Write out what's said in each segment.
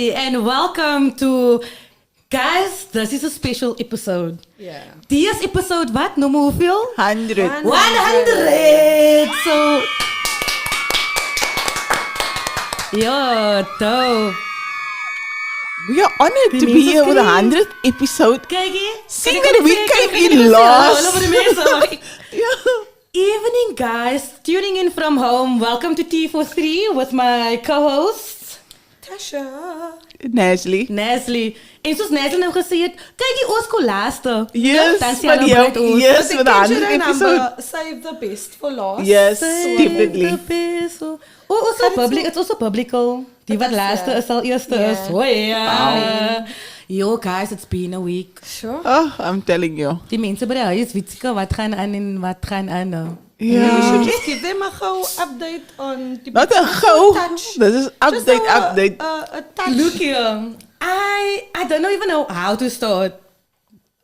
Hey, and welcome to... Guys, this is a special episode. Yeah. This episode, wat? Nummer hoeveel? 100. 100! So... Yo, dope. We are honored to be here with the 100th episode. Kijk hier. Seeing that we came in last. Evening, guys. Tuning in from home. Welcome to Tea For Three with my co-host... Tasha. Nasli. Nasli. En soos Nasli nou gesê het, kyk die ons kolaste. Yes, Dan sê but hulle yeah, breed ons. yes, with the 100th episode. Save the best for last. Yes, Save definitely. the best. Also public, it's also publical. Die wat laaste is, sal eerste is. Oh ja. Yo guys, it's been a week. Sure. Oh, I'm telling you. Die mense by die huis weet seker wat gaan aan en wat gaan aan nou. You Yeah. should just give them a go update on the Not a go. touch. This is Just update. A touch. Look here. I don't even know how to start.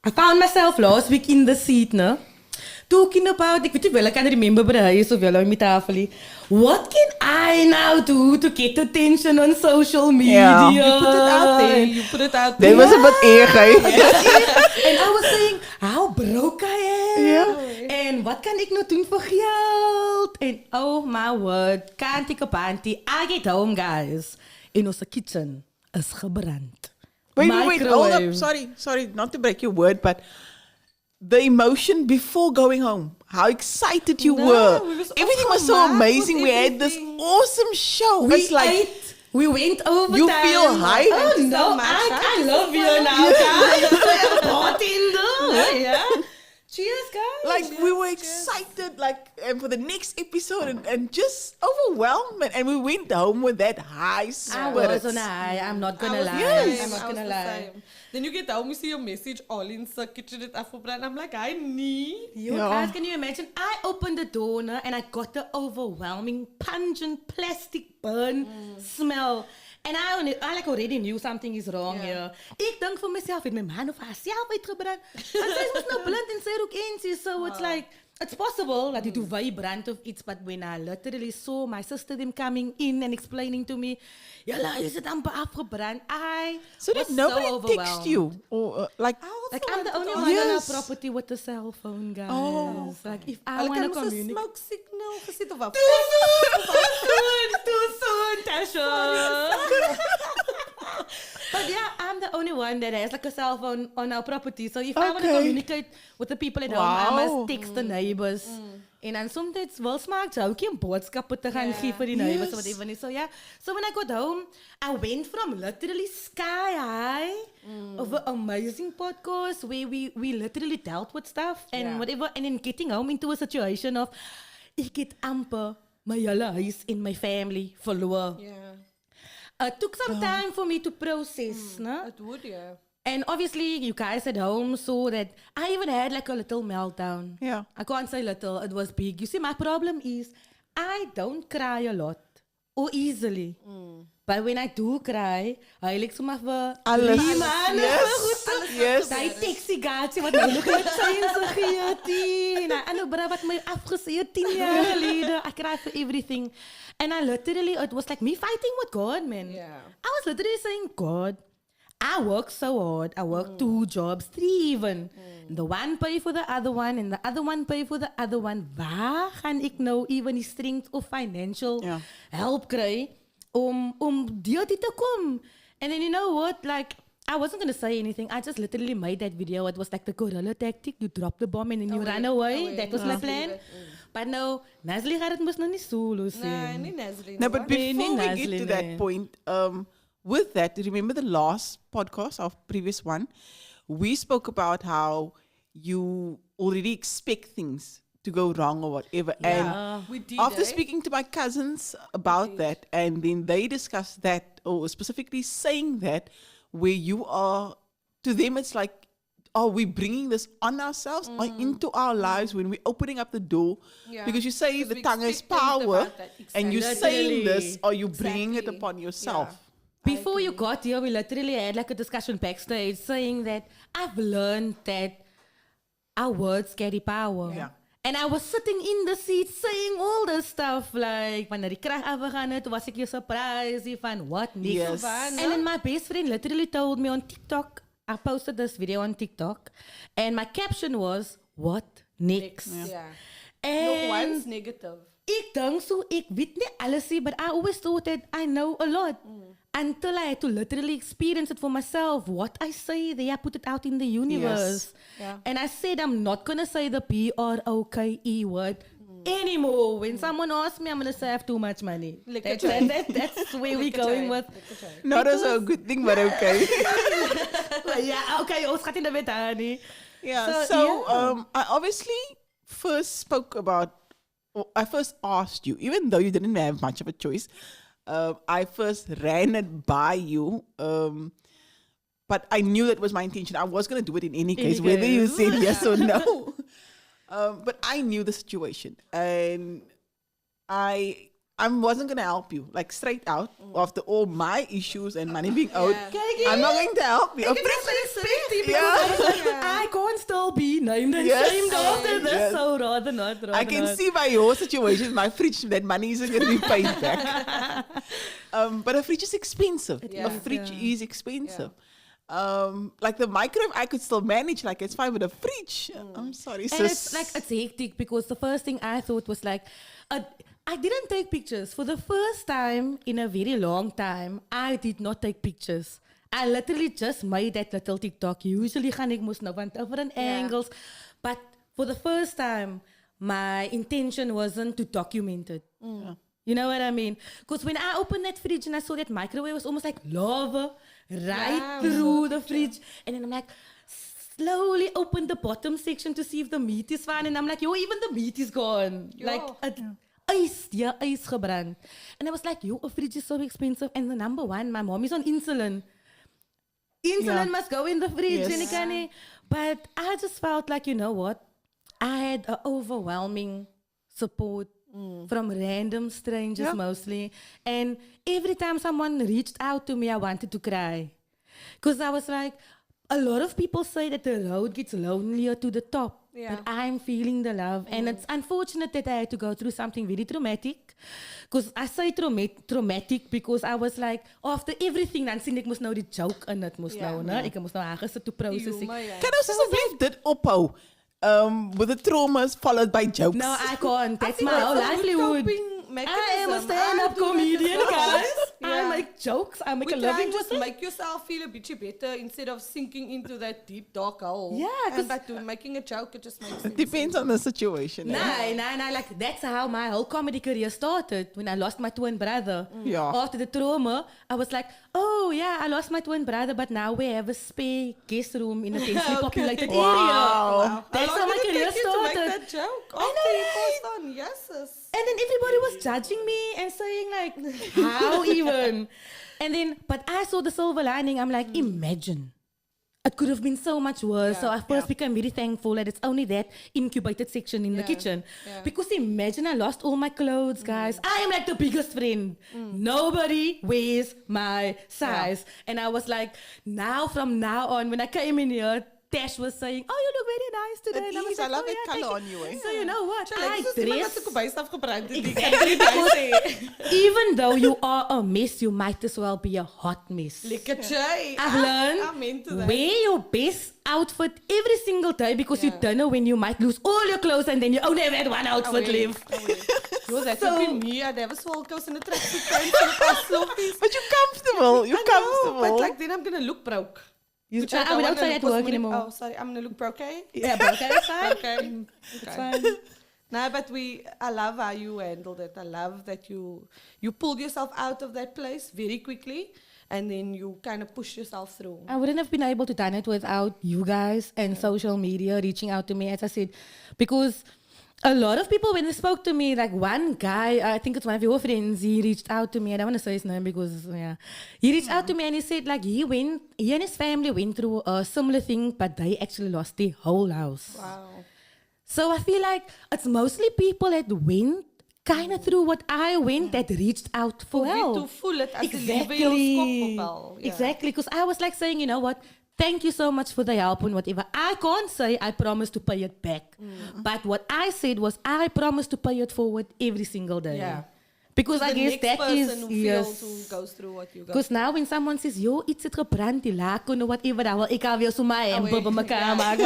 I found myself last week in the seat, no? Talking about, ek weet nie wel, I can't remember by the huis of julle met tafel. What can I now do to get attention on social media? Yeah. You put it out there. You put it out there. That was a bit eerie. And I was saying how broke I am. Yeah. En wat kan ek nou doen vir geld? En oh my word, kantie kapantie, I get home guys. En ons kitchen is gebrand. Wait, hold up. Microwave. Sorry, not to break your word, but the emotion before going home, how excited you No, were. we was Everything was so opgemaakt amazing. with We had this everything. awesome show. We It's like, ate. We went overtime. You feel hyped? Oh Thank you no, so much. I love you now, guys. Bartender. Yeah. Cheers, guys. like we were excited, and for the next episode, and just overwhelmed, and we went home with that high I spirits. was on a high. I'm not I gonna was lie. the same. I'm not I was gonna the lie. same. Then you get home, you see your message all in the kitchen at afgebrand. I'm like, I need. You Yeah. guys, can you imagine? I opened the door no, and I got the overwhelming, pungent plastic burn smell. And I like already knew something is wrong here. Ek dink vir myself, het my man of haarself uitgebrand. En sy was nou blind en sy rook en so it's like, it's possible that it do vibrant of iets, but when I literally saw my sister them coming in and explaining to me, Yalla, is it amper afgebrand? I So was did nobody so text overwhelmed. you, or Like I'm the only one on our Yes. property with a cell phone, guys. Oh, Like if I Hulle want to kan mos 'n communicate. smoke signal gesit of wat. Too soon, Tasha. But yeah, I'm the only one that has like a cell phone on our property. So if I want to Okay. communicate with the people at home, I Wow. must text the neighbors. En dan soms wel smaak joutjie en boodskappe te gaan gee vir die neighbors of whatever. So yeah, so when I got home, I went from literally sky high of an amazing podcast where we literally dealt with stuff and whatever, and then getting home into a situation of ek het amper my hele huis en my family verloor. Yeah. It took some time for me to process, no? It would, yeah. And obviously, you guys at home saw that I even had like a little meltdown. Yeah. I can't say little, it was big. You see, my problem is I don't cry a lot or easily. But when I do cry, I like sommer vir Alles. 3 maande. Yes. Daai taxi-gaatjie wat nou nog net sy vergeet. En I know bra wat my afgesê 10 jaar gelede. I cry for everything. And I literally, it was like me fighting with God, man. Yeah. I was literally saying, God, I work so hard. I work 2 jobs, 3 even. The one pay for the other one and the other one pay for the other one. Waar gaan ek nou even die strength of financial help kry om deur dit te kom? And then you know what? Like, I wasn't going to say anything. I just literally made that video. It was like the guerrilla tactic. You drop the bomb and then you run away. That was my plan. But no, Nasli gaat het mos nou nie solo sê. Nee, nie Nasli. No, but Nee, before nee, we get Nasli, to nee. that point, with that, remember the last podcast, our previous one, we spoke about how you already expect things to go wrong or whatever. And We did, after eh? speaking to my cousins about that, and then they discussed that, or specifically saying that, where you are, to them it's like, are we bringing this on ourselves or into our lives when we're opening up the door? Yeah. Because you say Because the we tongue is expect things power, about that. and you're Exactly. saying this, or you're bringing it Exactly. upon yourself. Yeah. Before you got here, we literally had like a discussion backstage saying that I've learned that our words carry power. Yeah. And I was sitting in the seat saying all this stuff like, wanneer die krag afgegaan het, was ek jou surprise van what next. Yes. And then my best friend literally told me on TikTok, I posted this video on TikTok, and my caption was, what next? Yeah. And Nog one's negative. ik denk so, ik weet niet alles, but I always thought that I know a lot. Until I had to literally experience it for myself. What I say there, I put it out in the universe. Yeah. And I said, I'm not going to say the PROKE word anymore. When someone asks me, I'm going to say I have too much money. That's where we're going with. Not as a good thing, but okay. Yeah, okay, ons gaat in de wet aan, nie. Yeah. I obviously first spoke about. I first asked you, even though you didn't have much of a choice. I first ran it by you, but I knew that was my intention. I was going to do it in any case, whether you said yes or no. But I knew the situation, and I wasn't going to help you, like straight out, after all my issues and money being owed. I'm not going to help you. I can't still be named and shamed after this, so rather not. I can see by your situation, my fridge, that money isn't going to be paid back. But a fridge is expensive. A fridge is expensive. Like the microwave, I could still manage. Like it's fine with a fridge. I'm sorry, And sis. it's like, it's hectic because the first thing I thought was like, I didn't take pictures. For the first time in a very long time, I did not take pictures. I literally just made that little TikTok. Usually gaan ek moes nou van different angles. But for the first time, my intention wasn't to document it. You know what I mean? Because when I opened that fridge and I saw that microwave, it was almost like lava right through the fridge. And then I'm like, slowly opened the bottom section to see if the meat is fine. And I'm like, yo, even the meat is gone. Like, ice gebrand. And I was like, yo, a fridge is so expensive. And the number one, my mom is on insulin. Insulin must go in the fridge. Yes. But I just felt like, you know what? I had an overwhelming support from random strangers mostly. And every time someone reached out to me, I wanted to cry. Because I was like, a lot of people say that the road gets lonelier to the top. But I'm feeling the love. And it's unfortunate that I had to go through something very traumatic. Because I say traumatic because I was like, after everything, dan sien ek moes nou die joke in het moes nou, ne? Ek moes nou aangesit to process. Can I asseblief dit ophou? With the traumas followed by jokes. No, I can't. That's my whole livelihood. I am a stand-up comedian, guys. I make jokes. I make a living just with it. make yourself feel a bit better instead of sinking into that deep dark hole. Yeah, and by making a joke, it just makes It depends on the situation. Nah, like that's how my whole comedy career started when I lost my twin brother. Yeah. After the trauma, I was like, oh yeah, I lost my twin brother, but now we have a spare guest room in a densely populated area. That's how my career started. To make that joke. I know, right? On. Yes, sis. And then everybody was judging me and saying like, how even? And then, but I saw the silver lining. I'm like, imagine. It could have been so much worse. So I first became very thankful that it's only that incubated section in the kitchen. Because imagine I lost all my clothes, guys. I am like the biggest friend. Nobody wears my size. And I was like, from now on, when I came in here, Tash was saying, oh, you look very nice today. It And was is. I like, love oh, that yeah, colour thank on you. you, eh? So you know what? I dress. Even though you are a mess, you might as well be a hot mess. Lekker chai. I've I'm into learned that. wear your best outfit every single day because you don't know when you might lose all your clothes and then you only have that one outfit left. Yo, that's so me. I never swallow clothes in the tracksuit pants and the sloppies. But you're comfortable. You're comfortable. But like then I'm gonna look broke. We don't say that work anymore. Oh, sorry. I'm gonna look broke, eh? Yeah, but okay, that's fine. Okay. It's fine. No, but I love how you handled it. I love that you pulled yourself out of that place very quickly and then you kind of push yourself through. I wouldn't have been able to done it without you guys and social media reaching out to me, as I said, because a lot of people, when they spoke to me, like one guy, I think it's one of your friends, he reached out to me. I don't want to say his name because, he reached out to me and he said, like, he and his family went through a similar thing, but they actually lost their whole house. Wow. So I feel like it's mostly people that went kind of through what I went that reached out for help. To voel it as Exactly. Exactly, because I was like saying, you know what? thank you so much for the help and whatever. I can't say I promise to pay it back. But what I said was I promise to pay it forward every single day. Yeah. Because I the guess next that person is, who yes. feels who goes through what you go Because now when someone says, yo, iets het gebrand, die laken, or whatever, dan wil ik alweer so my hamper by mekaar maak.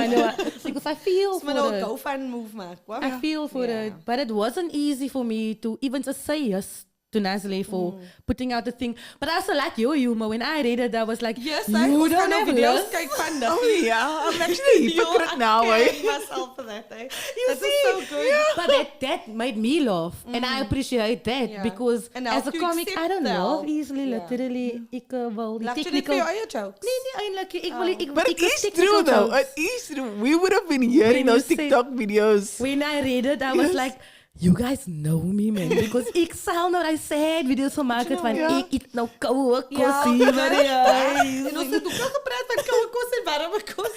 Because I feel It's my for it. go fan move maak. What? I feel for Yeah. it. But it wasn't easy for me to even just say yes to Nazli for putting out the thing. But I also like your humor. When I read it, I was like, Yes, you I don't kan have video's lust? kyk van dat. Oh yeah, I'm actually a hypocrite now, I eh? can't myself for that, eh? You That see? is so good. Yeah. But that made me laugh. And I appreciate that. Yeah. Because And as a help you comic, I accept don't the laugh help. easily, Yeah. literally. Ik wil die Laat je dit technical... voor je jokes? Nee, eindelijk. Ik wil... Ik, But ik it wil is technical true though. jokes. It is true. We would have been hearing When you those said- TikTok videos. When I read it, I was like, you guys know me, man. Because ik zal nou die sad video's gemaakt het van Ja. ik eet nou koude Ja, kossie. En ons het ook al gepraat van koue kos en warme kos.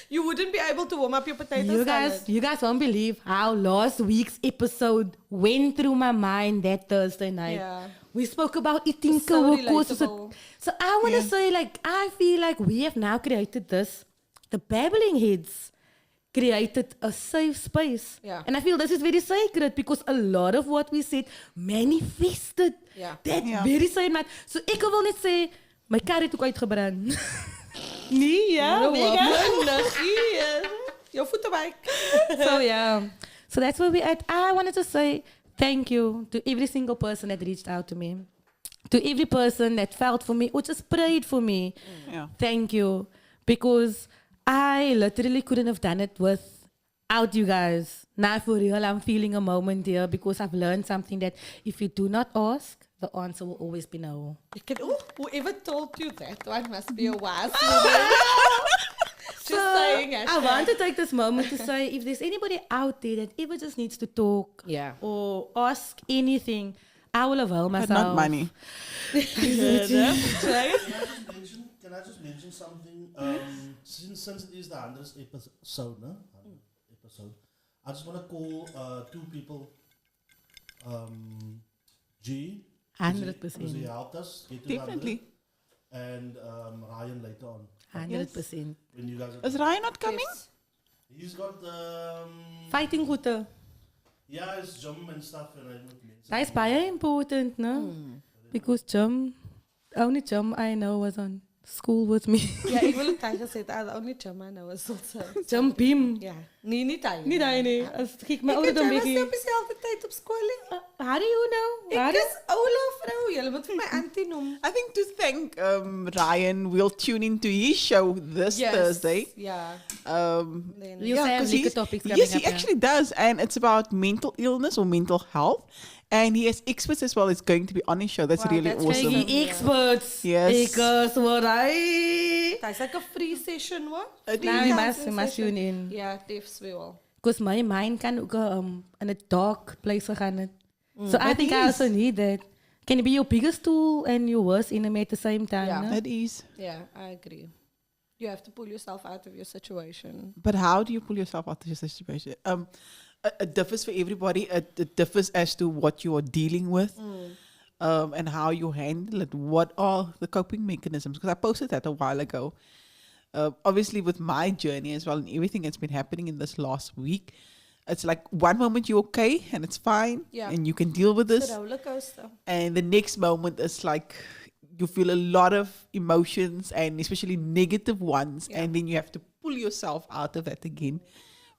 You wouldn't be able to warm up your potato salad. You guys won't believe how last week's episode went through my mind that Thursday night. Yeah. We spoke about eating It's so koude kos. relatable. So I want to say, like, I feel like we have now created this. The Babbling Heads created a safe space. Yeah. And I feel this is very sacred because a lot of what we said manifested Yeah. that Yeah. very same night. So ik wil net sê, my kar het ook uitgebrand. Nee, ja. Nou, mega. wanneer hier. Jou voetenbike. So yeah. So that's where we at. I wanted to say thank you to every single person that reached out to me. To every person that felt for me or just prayed for me. Yeah. Thank you. Because I literally couldn't have done it without you guys. Now for real, I'm feeling a moment here because I've learned something that if you do not ask, the answer will always be no. Whoever told you that one must be a wise woman. Just saying. I want to take this moment to say if there's anybody out there that ever just needs to talk Yeah. or ask anything, I will avail But myself. not money. Can I just mention something? Since it is the 100th episode, no? 100th episode, I just want to call two people. G. 100%. Because he helped us get to Definitely. 100, and Ryan later on. 100%. When you guys Is Ryan not coming? he's got the Fighting goede. yeah, his gym and stuff, and I don't mention. That is baie important, no? Because Jum, only Jum I know was on school with me. Ja, ik wil het tegen zetten. Ook niet jammer, nou was het zo. Jum Beam. Ja. Nee, niet hij. Niet hij, nee. Als ik mijn Ik ouder heb dan was beetje. op dezelfde tijd op school. hè. How do you know? How Ik do is Ola vrouw. Jullie moeten mij auntie noemen. I think to thank Ryan, we'll tune into his show this Thursday. Ja. You say 'cause lekker he's- topics coming yes, up, he yeah. actually does, and it's about mental illness or mental health, and he has experts as well. It's going to be on his show. That's Wow, really that's awesome. very Hey, experts. Yes. Ik wat hij. Dat is like a free session, hoor. It Nou, is. je Dancing must session. tune in. Ja, Tiff's wel. Because my mind can ook in a dark place gegaan. So I It think I is. also need that. Can it be your biggest tool and your worst enemy at the same time? Yeah. no? It is. Yeah, I agree. You have to pull yourself out of your situation. But how do you pull yourself out of your situation? It differs for everybody. It differs as to what you are dealing with, and how you handle it. What are the coping mechanisms? Because I posted that a while ago. Obviously, with my journey as well, and everything that's been happening in this last week, it's like one moment you're okay and it's fine, Yeah. and you can deal with It's this, a roller coaster. and the next moment is like you feel a lot of emotions and especially negative ones, Yeah. and then you have to pull yourself out of that again.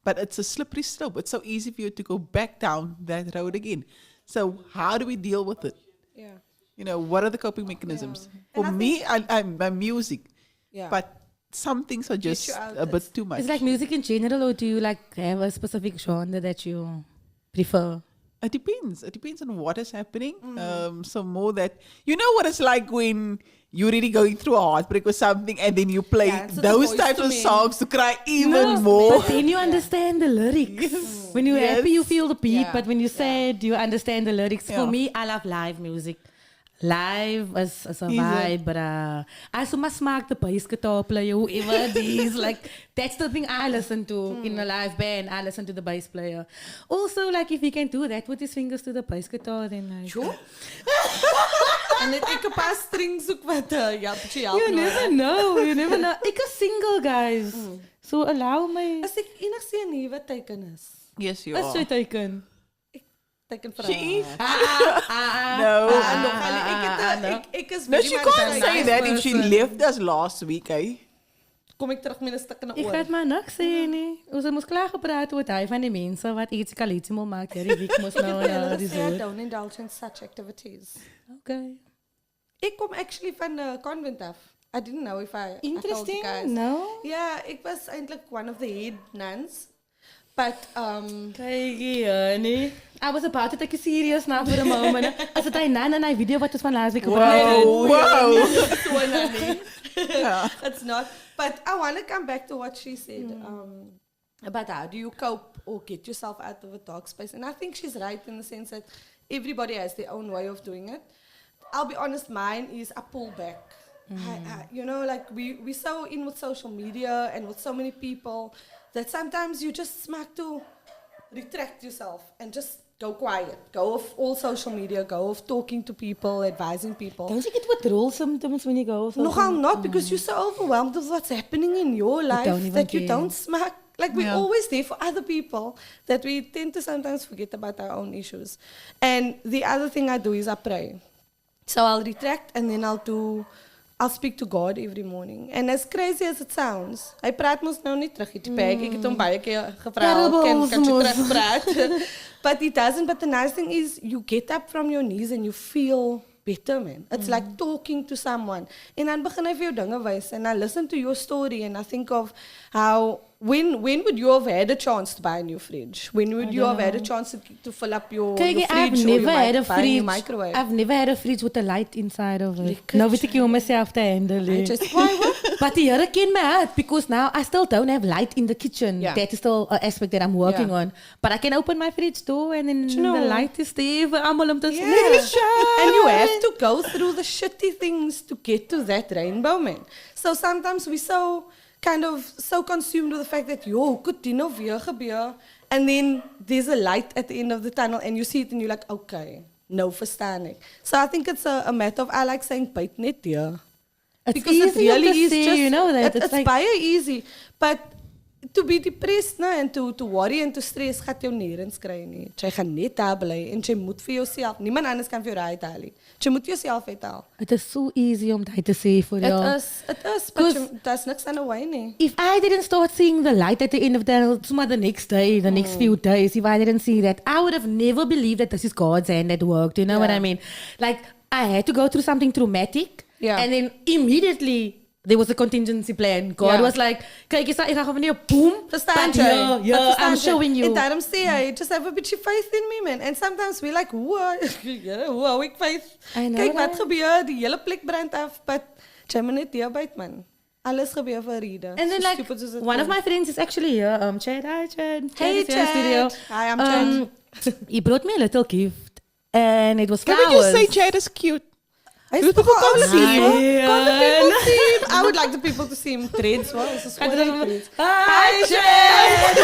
But it's a slippery slope. It's so easy for you to go back down that road again. So how do we deal with it? Yeah. You know, what are the coping mechanisms? Yeah. For And I me, I'm music, Yeah. but some things are just you out. a bit too much. It's like music in general, or do you like have a specific genre that you prefer? It depends. It depends on what is happening. Mm. So more that you know what it's like when you're really going through a heartbreak or something, and then you play Yeah, it's the those Boyz types II of Men. songs to cry even more. But then you understand the lyrics. When you're Yes. happy, you feel the beat. Yeah. But when you're sad, you understand the lyrics. For Yeah. me, I love live music. Live is a it? vibe, but I so much smaak the bass guitar player, whoever it is. Like, that's the thing I listen to in a live band. I listen to the bass player. Also, like, if he can do that with his fingers to the bass guitar, then like... Sure. En net ek 'n paar strings soek wat ja, bietjie help. You never know. You never know. Ek is single, guys. So allow my. As ek enigste 'n nuwe teken is. Yes, you Is are. jy teken? Teken vir She is. No. Ek is No, very she much can't a say nice that if she person. left us last week, eh? Kom ek terug met 'n stuk in 'n Ek oor. het maar niks sê nie. Ons het mos klaar gepraat oor hy van die mense wat iets kalitie moet maak. Hierdie week mos nou na I resort. don't indulge in such activities. Okay. Ek kom actually van 'n convent af. I didn't know if I told you Interesting. guys. No. Yeah, ek was eintlik one of the head nuns. But Kyk nee. I was about to take it serious now for a moment. As het hy nan en hy video wat ons van laas week gepraat het. Wow. so nanny. It's not. But I want to come back to what she said about how do you cope or get yourself out of a dark space. And I think she's right in the sense that everybody has their own way of doing it. I'll be honest, mine is I pull back. You know, like we're so in with social media and with so many people that sometimes you just smack to retract yourself and just go quiet. Go off all social media, go off talking to people, advising people. Don't you get withdrawal symptoms when you go? Nogal not because you're so overwhelmed with what's happening in your life don't even that you care. don't smack. Like we're always there for other people that we tend to sometimes forget about our own issues. And the other thing I do is I pray. So I'll retract and then I'll speak to God every morning. And as crazy as it sounds, hy praat mos nou nie terug die bag. Ek het hom baie keer gevra, kan jy terug praat? But he doesn't. But the nice thing is you get up from your knees and you feel better, man. It's like talking to someone. En dan begin hy vir jou dinge wys and I listen to your story and I think of how when would you have had a chance to buy a new fridge? When would you have had a chance to fill up your Kyk, fridge I've or never you had a might buy a new fridge. microwave? I've never had a fridge with a light inside of it. Lekker, Nou weet ek nie hoe myself te handle. I nie. just why what? But the Here ken my heart because now I still don't have light in the kitchen. Yeah. That is still an aspect that I'm working Yeah. on. But I can open my fridge door and then you know? the light is there for almal om te Yeah. sien. And you have to go through the shitty things to get to that rainbow, man. So sometimes we're so consumed with the fact that, could dit nou weer gebeur? And then there's a light at the end of the tunnel and you see it and you're like, okay, nou verstaan ek. So I think it's a matter of, I like saying, byt net hier. It's Because it easy om really te is sê, just, you know that. it's like, baie easy. But to be depressed and to worry and to stress gaat jou nergens kry nie. Jy gaan net daar bly en jy moet vir jouself, niemand anders kan vir jou raai haal nie. Jy moet jouself uithaal. it is so easy om dit te sê vir jou. It is, but daar's niks aan die way nie. If I didn't start seeing the light at the end of the tunnel, the next day, the next few days, if I didn't see that, I would have never believed that this is God's hand at work. Do you know what I mean? Like, I had to go through something traumatic, and then immediately there was a contingency plan. God was like, kyk, ek gaan van jou boom, Verstaan but jy? yeah, I'm showing you. En daarom sê hy, just have a bit of faith in me, man. And sometimes we're like, hoe hou ek faith? I know Kyk wat that. gebeur, die hele plek brand af, but jy moet net hier byt, man. Alles gebeur vir 'n rede. And then So like, stupid soos dit one of klink. my friends is actually here, Chad. Hi, Chad. Hey, Chad is here in studio. Chad. Hi, I'm Chad. He brought me a little gift, and it was Can flowers. we just say Chad is cute? Hy's Wil nogal people oulik, see hè? him? Kan die people see him? I would like the people to see him dreads, wel. Dis I so don't know. dreads. Hi, Chad.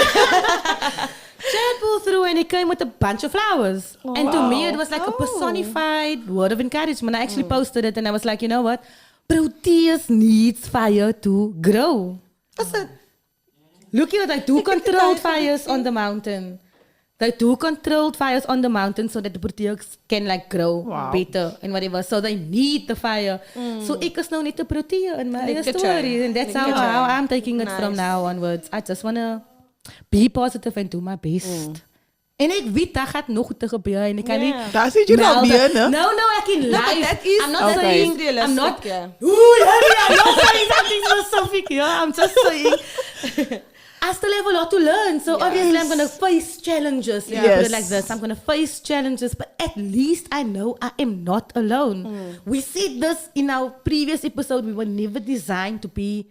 Chad pulled through and he came with a bunch of flowers. And to me, it was like a personified word of encouragement. I actually posted it and I was like, you know what? Proteus needs fire to grow. Is dit? Look here, they do controlled fires on the mountain. They do controlled fires on the mountain so that the proteus can like grow better and whatever. So they need the fire. So ek is nou net 'n protea in my eie Lekker, story. Chad. And that's Lekker, how Chad. I'm taking it from Nice. now onwards. I just want to be positive and do my best. En ek weet dat gaat nog te gebeur en ek kan nie Daar sit jy meld alweer, dat- né? No, ek in No, but life. that is I'm not okay. saying realistic, I'm not yeah. Ooh, yeah, I'm not saying something specific here. I'm just saying I still have a lot to learn. So obviously I'm going to face challenges. Let me put it like this. I'm going to face challenges. But at least I know I am not alone. We said this in our previous episode. We were never designed to be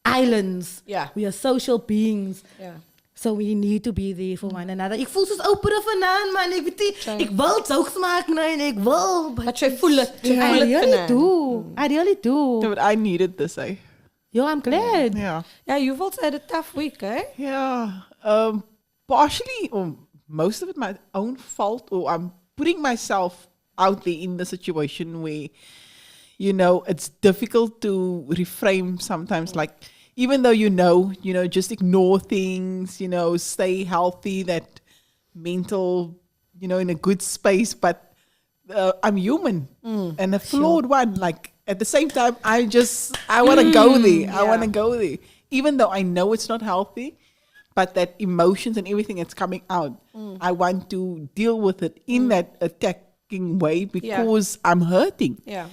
islands. Yeah. We are social beings. Ja. So we need to be there for one another. Ik voel soos opera vanaand, man. Ik weet nie, ik wil jokes maak, nee, en ik wil. Maar jy voel dit. Jy I voel dit really vanaand. do. I really do. No, but I needed this, eh? Yo, I'm glad. Yeah. Ja, you've also had a tough week, eh? Yeah. Partially, or most of it, my own fault, or I'm putting myself out there in the situation where, you know, it's difficult to reframe sometimes. Like, even though just ignore things, stay healthy, that mental, in a good space. But I'm human and a flawed one. Like, at the same time, I want to go there. I want to go there. Even though I know it's not healthy, but that emotions and everything that's coming out, I want to deal with it in that attacking way because I'm hurting. Yeah.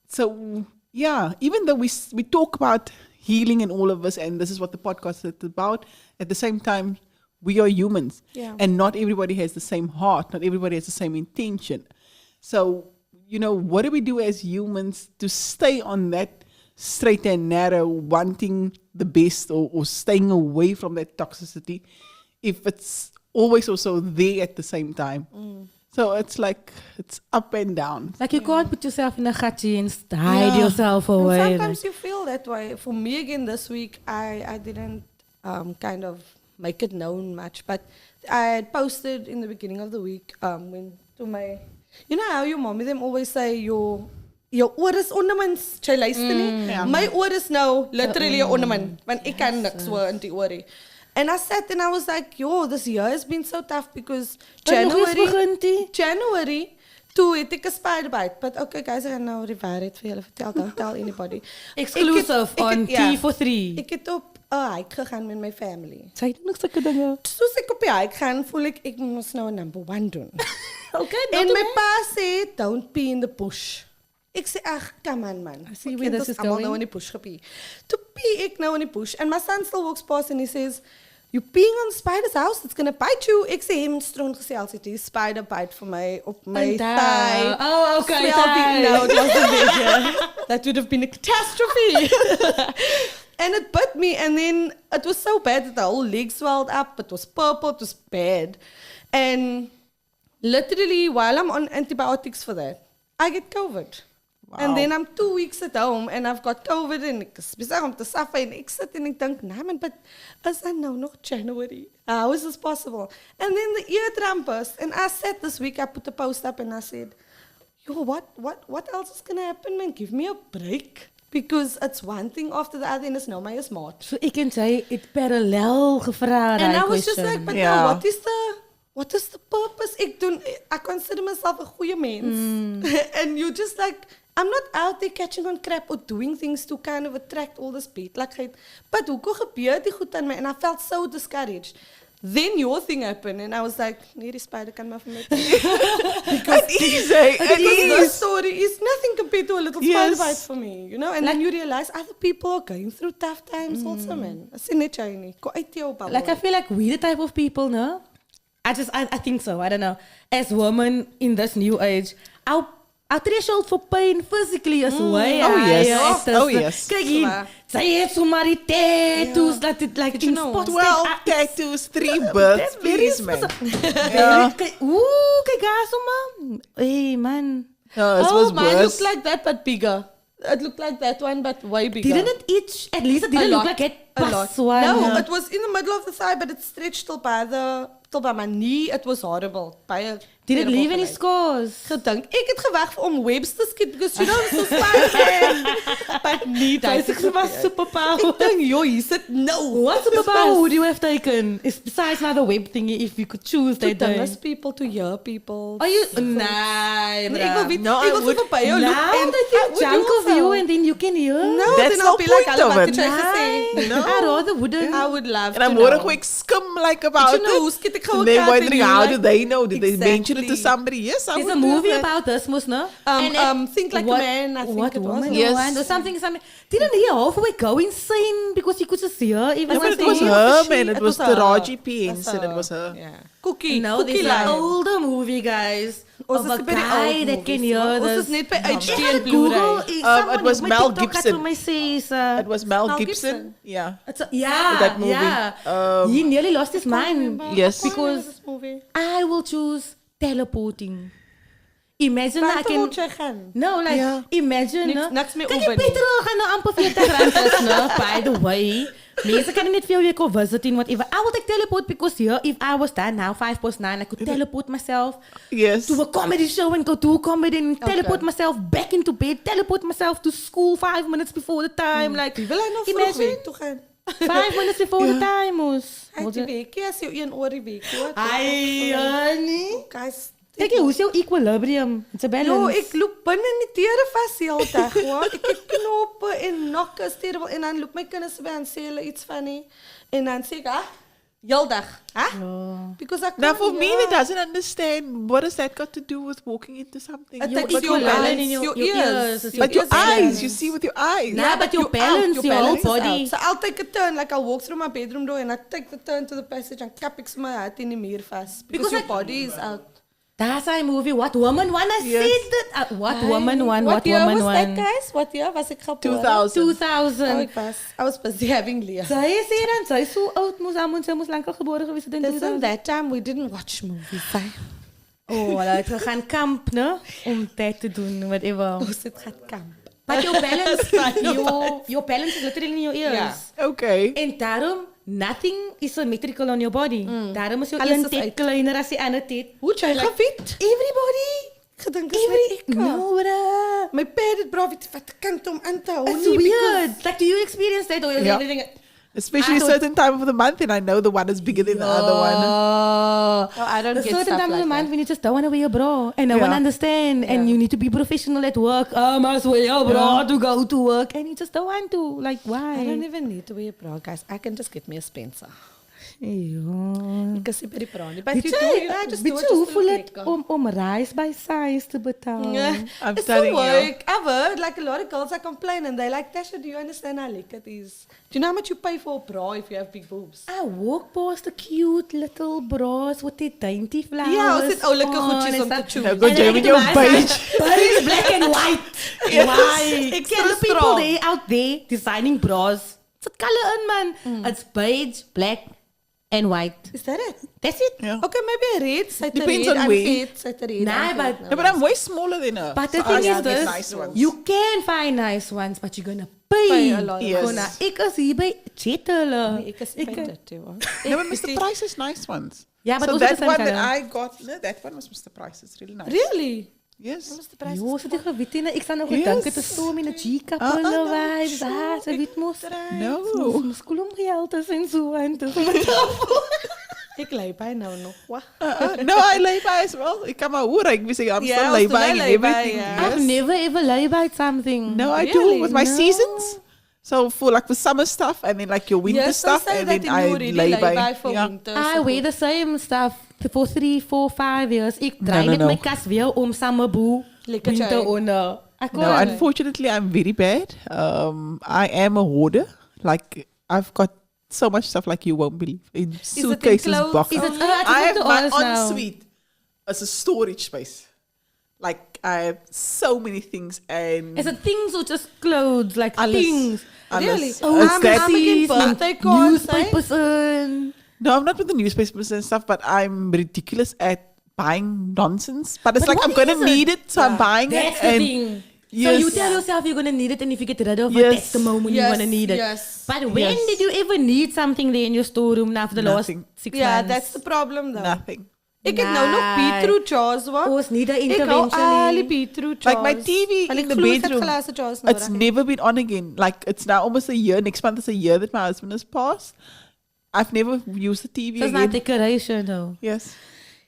So yeah, even though we talk about healing and all of us, and this is what the podcast is about, at the same time, we are humans. Yeah. And not everybody has the same heart. Not everybody has the same intention. So, what do we do as humans to stay on that straight and narrow, wanting the best or staying away from that toxicity if it's always also there at the same time? So it's like, it's up and down. Like you can't put yourself in a gachi and hide yourself away. And sometimes you feel that way. For me again this week, I didn't kind of make it known much, but I had posted in the beginning of the week when to my, you know how your mommy them always say your oor is ornaments, jy luister nie. My oor is nou literally 'n ornament, want ek kan niks hoor in die oorie. And I sat and I was like, this year has been so tough because January, toe het ek 'n spider bite. But okay guys, I gaan nou die waarheid vir julle vertel, don't tell anybody. Exclusive on Tea For Three. Ek het op 'n hike gegaan met my family. Sy doen nog sulke dinge. Soos ek op die hike gaan, voel ek moet nou 'n number 1 doen. Okay, En my pa sê, don't pee in the bush. Ek sê, ag, come on man. I see where this is going. Nou in die bush gepee. Toe pee ek nou in die bush. And my son still walks past and he says, you peeing on the spider's house, it's gonna bite you. Ek sê hem stroon gesels het, die spider bite vir my op my thigh. Oh, okay. No, it wasn't there. That would have been a catastrophe. And it bit me, and then it was so bad that the whole leg swelled up. It was purple, it was bad. And literally, while I'm on antibiotics for that, I get COVID. Wow. And then I'm 2 weeks at home and I've got COVID and ek is besig om te suffer en ek sit en ek dink, nah man, but is that nou nog January? How is this possible? And then the eardrum burst and I said this week, I put a post up and I said, what else is going to happen, man? Give me a break. Because it's one thing after the other and it's nou my is maat. So ek en sy het parallel gevra And I daai was just question. like, but now what is the purpose? I consider myself a goeie mens. And you just like, I'm not out there catching on crap or doing things to kind of attract all this beetlikheid. But hoekom gebeur die goed aan my? And I felt so discouraged. Then your thing happened and I was like, nee, die spider kan maar van my because this story is nothing compared to a little spider bite for me, you know? And then you realize other people are going through tough times also, man. As in net jy nie. Kom uit jou bubble. Like I feel like we the type of people, no? I think so. I don't know. As women in this new age, our threshold for pain physically is way higher. Oh yes. Kyk hier, sy het sommer die tattoos dat dit like in spots. 12 tattoos, 3 births, please man. Kyk daar sommer. Hey man. No, it was mine worse. looked like that but bigger. It looked like that one but way bigger. Didn't it itch? At least it didn't look like it lot. one. No, it was in the middle of the thigh but it stretched till by my knee. It was horrible. Did it leave any scars? Gedink. Ek het geweg om webs te skiet because you know so Spider-Man. But nie dat Ek was superpower. Ek dink, hier sit no. What superpower would you have taken? Besides now the web thingy, if you could choose To that day. dance people, to hear people. Are you? Nah, Nee, ek wil weet, No, ek I wil would- so by jou look Now en that you I would junk of also. you and then you can hear. No, That's then I'll the be like, point hulle of wat it. jy gesê. No. I rather wouldn't. I would love And to I'm know. more quick skim like about you know, it. hoe skiet ek gou And they're 'n kat en wondering you how like- do they know? Did they mention it to Exactly. somebody? Yes, I There's would a do movie that. about this, mos no? Think Like a Man, I think what it was. woman? Yes. Yes. Or something. Didn't he halfway go insane because he could just hear even Yeah, but it something? was He her, or man. she? It It was was her. Taraji P. That's Henson. It was her. Yeah. Cookie. No, Cookie there's line. an older movie, guys, Ons of is a by die guy old that can movies, hear hoor. Ons this. is net by HD Ek en gaan Google. Blu-ray. It was Mel Gibson. It It was Mel Mel Gibson. Gibson. Yeah. yeah, That movie. yeah. He nearly lost his mind. Yes. Because this movie. I will choose teleporting. Imagine I Kan can... No, like, Ja. imagine, Niks meer Kijk, over je petrol gaan nou amper 40 rand is, by the way. Mensen kunnen niet veel weer go visiting, whatever. I will take teleport because here, if I was there now, 5 past 9, I could teleport myself Yes. to a comedy show and go to a comedy and teleport myself back into bed, teleport myself to school 5 minutes before the time. Like, Wie wil hy nog vroeg imagine, week toe gaan? 5 minutes before the time was. Hy die weekie as jou 1 oor die week. Hoor. Ai, honey. Guys, Kijk, hoe is jouw equilibrium? It's a balance. Jo, ek loop binne in die tere vas die hele dag, hoor. Ek het knoppe en nakke is terrible. En dan loop my kinders by en sê hulle iets van nie. En dan sê ek, heel dag, Because I Now, can't for me, hear. that doesn't understand what has that got to do with walking into something. It Your takes your equilibrium balance, in your your ears. ears, But your ears eyes, balance. you see with your eyes. Yeah, but your balance, your whole balance is body. out. So I'll take a turn, like I'll walk through my bedroom door and I take the turn to the passage and kap ek my hat in die muur vas. Because your body is out. That's a movie. What woman wanna Yes. see that? What woman want? What year woman was that, want? guys? What year was ek geboren? 2000. 2000. I was busy having Leah. Zij is hier en zij is zo oud. Zij moest lang al geboren geweest zijn in Listen, 2000. that time we didn't watch movies. Oh, we gaan kamp, ne? Om tijd te doen, whatever. Ons het gaat kamp. But your balance, your balance is literally in your ears. Ja. Okay. En daarom, nothing is symmetrical on your body. Daarom is jouw Alles een is tit uit. kleiner als die andere tit. Hoe jy gefiet? Everybody. Gedink is net ek. No, bruh. My pad het braaf iets wat kant om aan te hou. It's nie, weird. Like, do you experience that? Or Yeah. everything? Especially a I thought- certain time of the month, and I know the one is bigger than the other one. Oh, I don't A get certain stuff time of like the month that. when you just don't want to wear a bra and no one Yeah. understand and you need to be professional at work. I must wear a bra to go to work and you just don't want to. Like, why? I don't even need to wear a bra, guys. I can just get me a Spencer. Eeuw. Ek is nie by die bra nie. But Weet you do it, I just do weet it jy just hoeveel to het om reis by size te betalen? Yeah. I'm It's so telling you. work. I've heard like a lot of girls are complaining and they're like, Tasha, do you understand how lekker it is? Do you know how much you pay for a bra if you have big boobs? I walk past the cute little bras with the dainty flowers. Ja, ons het oulike on goedjies and om te stuff. choose. Nou, go And then jy I met get jou to my beige. size, but it's black and white. Why? Extra Can the people strong. there out there designing bras? It's color in, man. It's beige, black, and white. Is that it? That's it. Yeah. Okay, maybe red. Sy het Depends red, on I'm where. fit, sy het red, Nah, I'm but- fit. No, but I'm way smaller than her. But the So thing I is get this, nice ones. you can find nice ones, but you're gonna pay. Pay a lot. Yes. Gonna, ek is hier by Chetele. Nee, ek is nie by dit, hoor. No, but Mr. Price has nice ones. Yeah, but so also the that same one color. that I got, no, that one was Mr. Price. It's really nice. Really? Yes. What's the price? Jo, so die gewite na ek staan nog Yes. gedink het te stoom in 'n G-cup en no, vibes. sure, Ah, so wit mos. No. Ons kolom geld is en so en dis. Ek lê by nou nog. Wat? No, I lay by as well. Ik kan maar horen. Ik wist I'm Yeah, still ons lay doen by hy and lay by, everything. yeah. I've never ever lay by something. No, I do Really? with my No. seasons. So for like for summer stuff and then like your winter Yes, stuff they say and that then you I really lay by. by for Yeah. winter. I so wear the same stuff for 3, 4, 5 years. Ek draai no, net no. my kas weer om summer boe. Lekker Winter jy. onder. Ek No, kan. unfortunately, I'm very bad. I am a hoarder. Like I've got so much stuff like you won't believe in suitcases, clothes? boxes. Is it I have to my us now? ensuite as a storage space. Like I have so many things and Is it things or just clothes? Like alles. things? Alles. Really? Oh, It's that- I'm again birthday cards, eh? newspapers in. No, I'm not with the newspapers and stuff, but I'm ridiculous at buying nonsense. But it's But like I'm what gonna is it? need it, so I'm buying That's it. the And thing. So Yes. you tell yourself you're gonna need it, and if you get rid of it, Yes. that's the moment you Yes, wanna need it. yes. But when Yes. did you ever need something there in your storeroom now for the Nothing. last 6 Yeah, months? that's the problem though. nothing. Ek het nou nog Nee. beetroot jars, wat? Ons need 'n Ek hou intervention. al die beetroot jars. Like my TV Want in ek the glo ek het bedroom, glazen jars it's nodig. never been on again. Like it's now almost a year. Next month is a year that my husband has passed. I've never used the TV So it's not again. decoration though. Yes.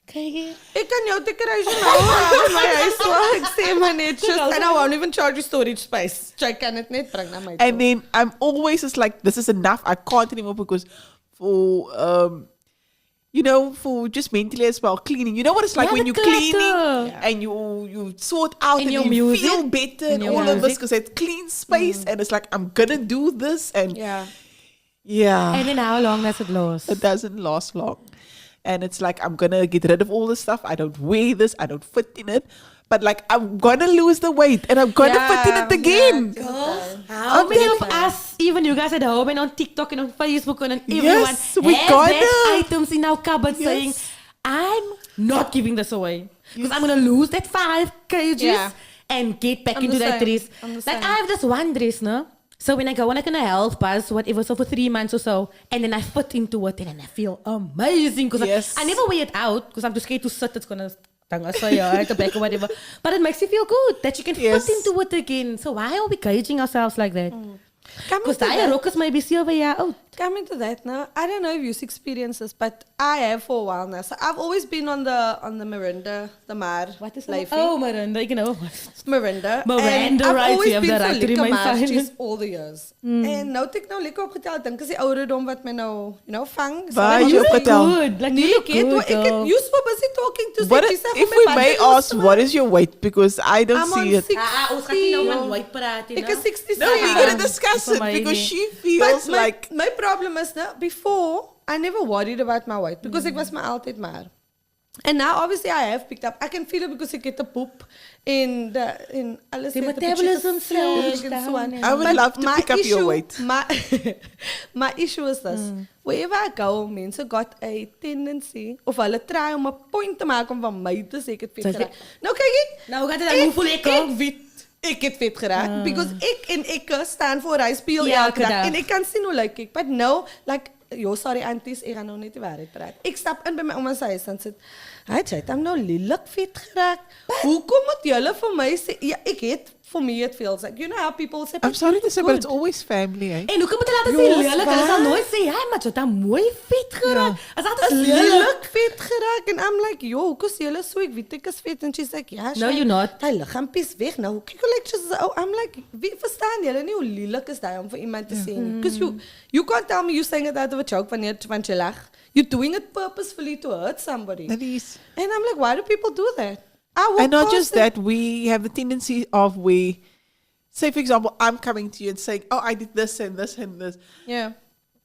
Kyk hier. Ek kan jou decoration hou in my huis, wat? Ek sê maar net, just, and I won't even charge you storage space. Jy kan dit net bring na my toe. And then I'm always just like, this is enough. I can't anymore because for for just mentally as well, cleaning. You know what it's like Yeah, when the you're cleaning clutter. and you sort out And and your you music. feel better And and your all of this music. because it's clean space and it's like I'm gonna do this and Yeah. yeah, And then how long does it last? it doesn't last long. And it's like I'm gonna get rid of all this stuff. I don't wear this. I don't fit in it. But like I'm gonna lose the weight and I'm gonna fit in it again. How many of us, even you guys at home and on TikTok and on Facebook and on everyone, Yes, we have gonna. that items in our cupboard Yes. saying, I'm not giving this away. Because I'm going to lose that 5 kgs Yeah. and get back I'm into the that same. dress. I'm the Like, same. I have this one dress, no? So when I go on like in a health bus, whatever, so for 3 months or so, and then I fit into it, and then I feel amazing. Because Yes. I never wear it out, because I'm too scared to sit. It's going to at the back or whatever. But it makes you feel good that you can Yes. fit into it again. So why are we caging ourselves like that? Coming Because to die that- rockers maybe 7 years old. Coming to that now, I don't know if you've experienced this, but I have for a while now. So I've always been on the Miranda, the Mar. What is Leifie. Oh, Miranda, you know. Miranda. Miranda, and I've right, always you have been the right so to lekker remain maartjies silent. all the years. En nou het ek nou lekker opgetel, dink is die ouderdom wat my nou, vang. So Waar dat jy you opgetel? Good. Like, you Nee, look ek het, good, ek het, girl. you so busy talking to What say, if we may ask, what is your weight? Because I don't I'm on see it. 60. Ons gaan nie nou van white praat nie. Ek is 67. No, we're going to discuss For it my because knee. she But feels like. my problem is now, before, I never worried about my weight because ek was my altyd maar. And now, obviously, I have picked up. I can feel it because ek het 'n poep in alles. The het 'n metabolism bietjie gesurge slows and so on. down. I would But love to my pick up your issue- weight. My issue is this. Wherever I go, mense got a tendency, of hulle try om 'n point te maak om van my te sê ek het vet Zeg je- geraak. Nou kyk ek. Nou gaat het dan, hoe voel ik Ek ook? weet, ek het vet geraak. Because ek staan voor hy speel Ja, elke dag. elke dag. En ek kan sien hoe lyk ek. But no, like, yo, sorry aunties, ek gaan nou net die waarheid praat. Ek stap in by my ouma se huis en sit, hy het hom nou lelik vet geraak. Hoekom moet julle vir my sê, ja, ek het, for me it feels like, you know how people say, I'm sorry to say, but good. it's always family, eh? En hoe kan je laten Jos, zien lelijk? Hulle sal waar? nooit sê, ja, maar jy het dan mooi vet geraak. As altijd Is lelijk. lelik vet geraak en I'm like, yo, hoekom is julle so, ek weet ek is vet en she's like, ja, No, you're not. Hy liggaampie is weg nou. Kyk hoe lyk sy so. I'm like, wie verstaan julle nie hoe lelik is dit om vir iemand te sê nie? Because you can't tell me you saying it out of a joke wanneer want jy lag. You're doing it purposefully to hurt somebody. That is. And I'm like, why do people do that? I walk And not past just it. that, we have the tendency of say, for example, I'm coming to you and saying, oh, I did this and this and this. Yeah.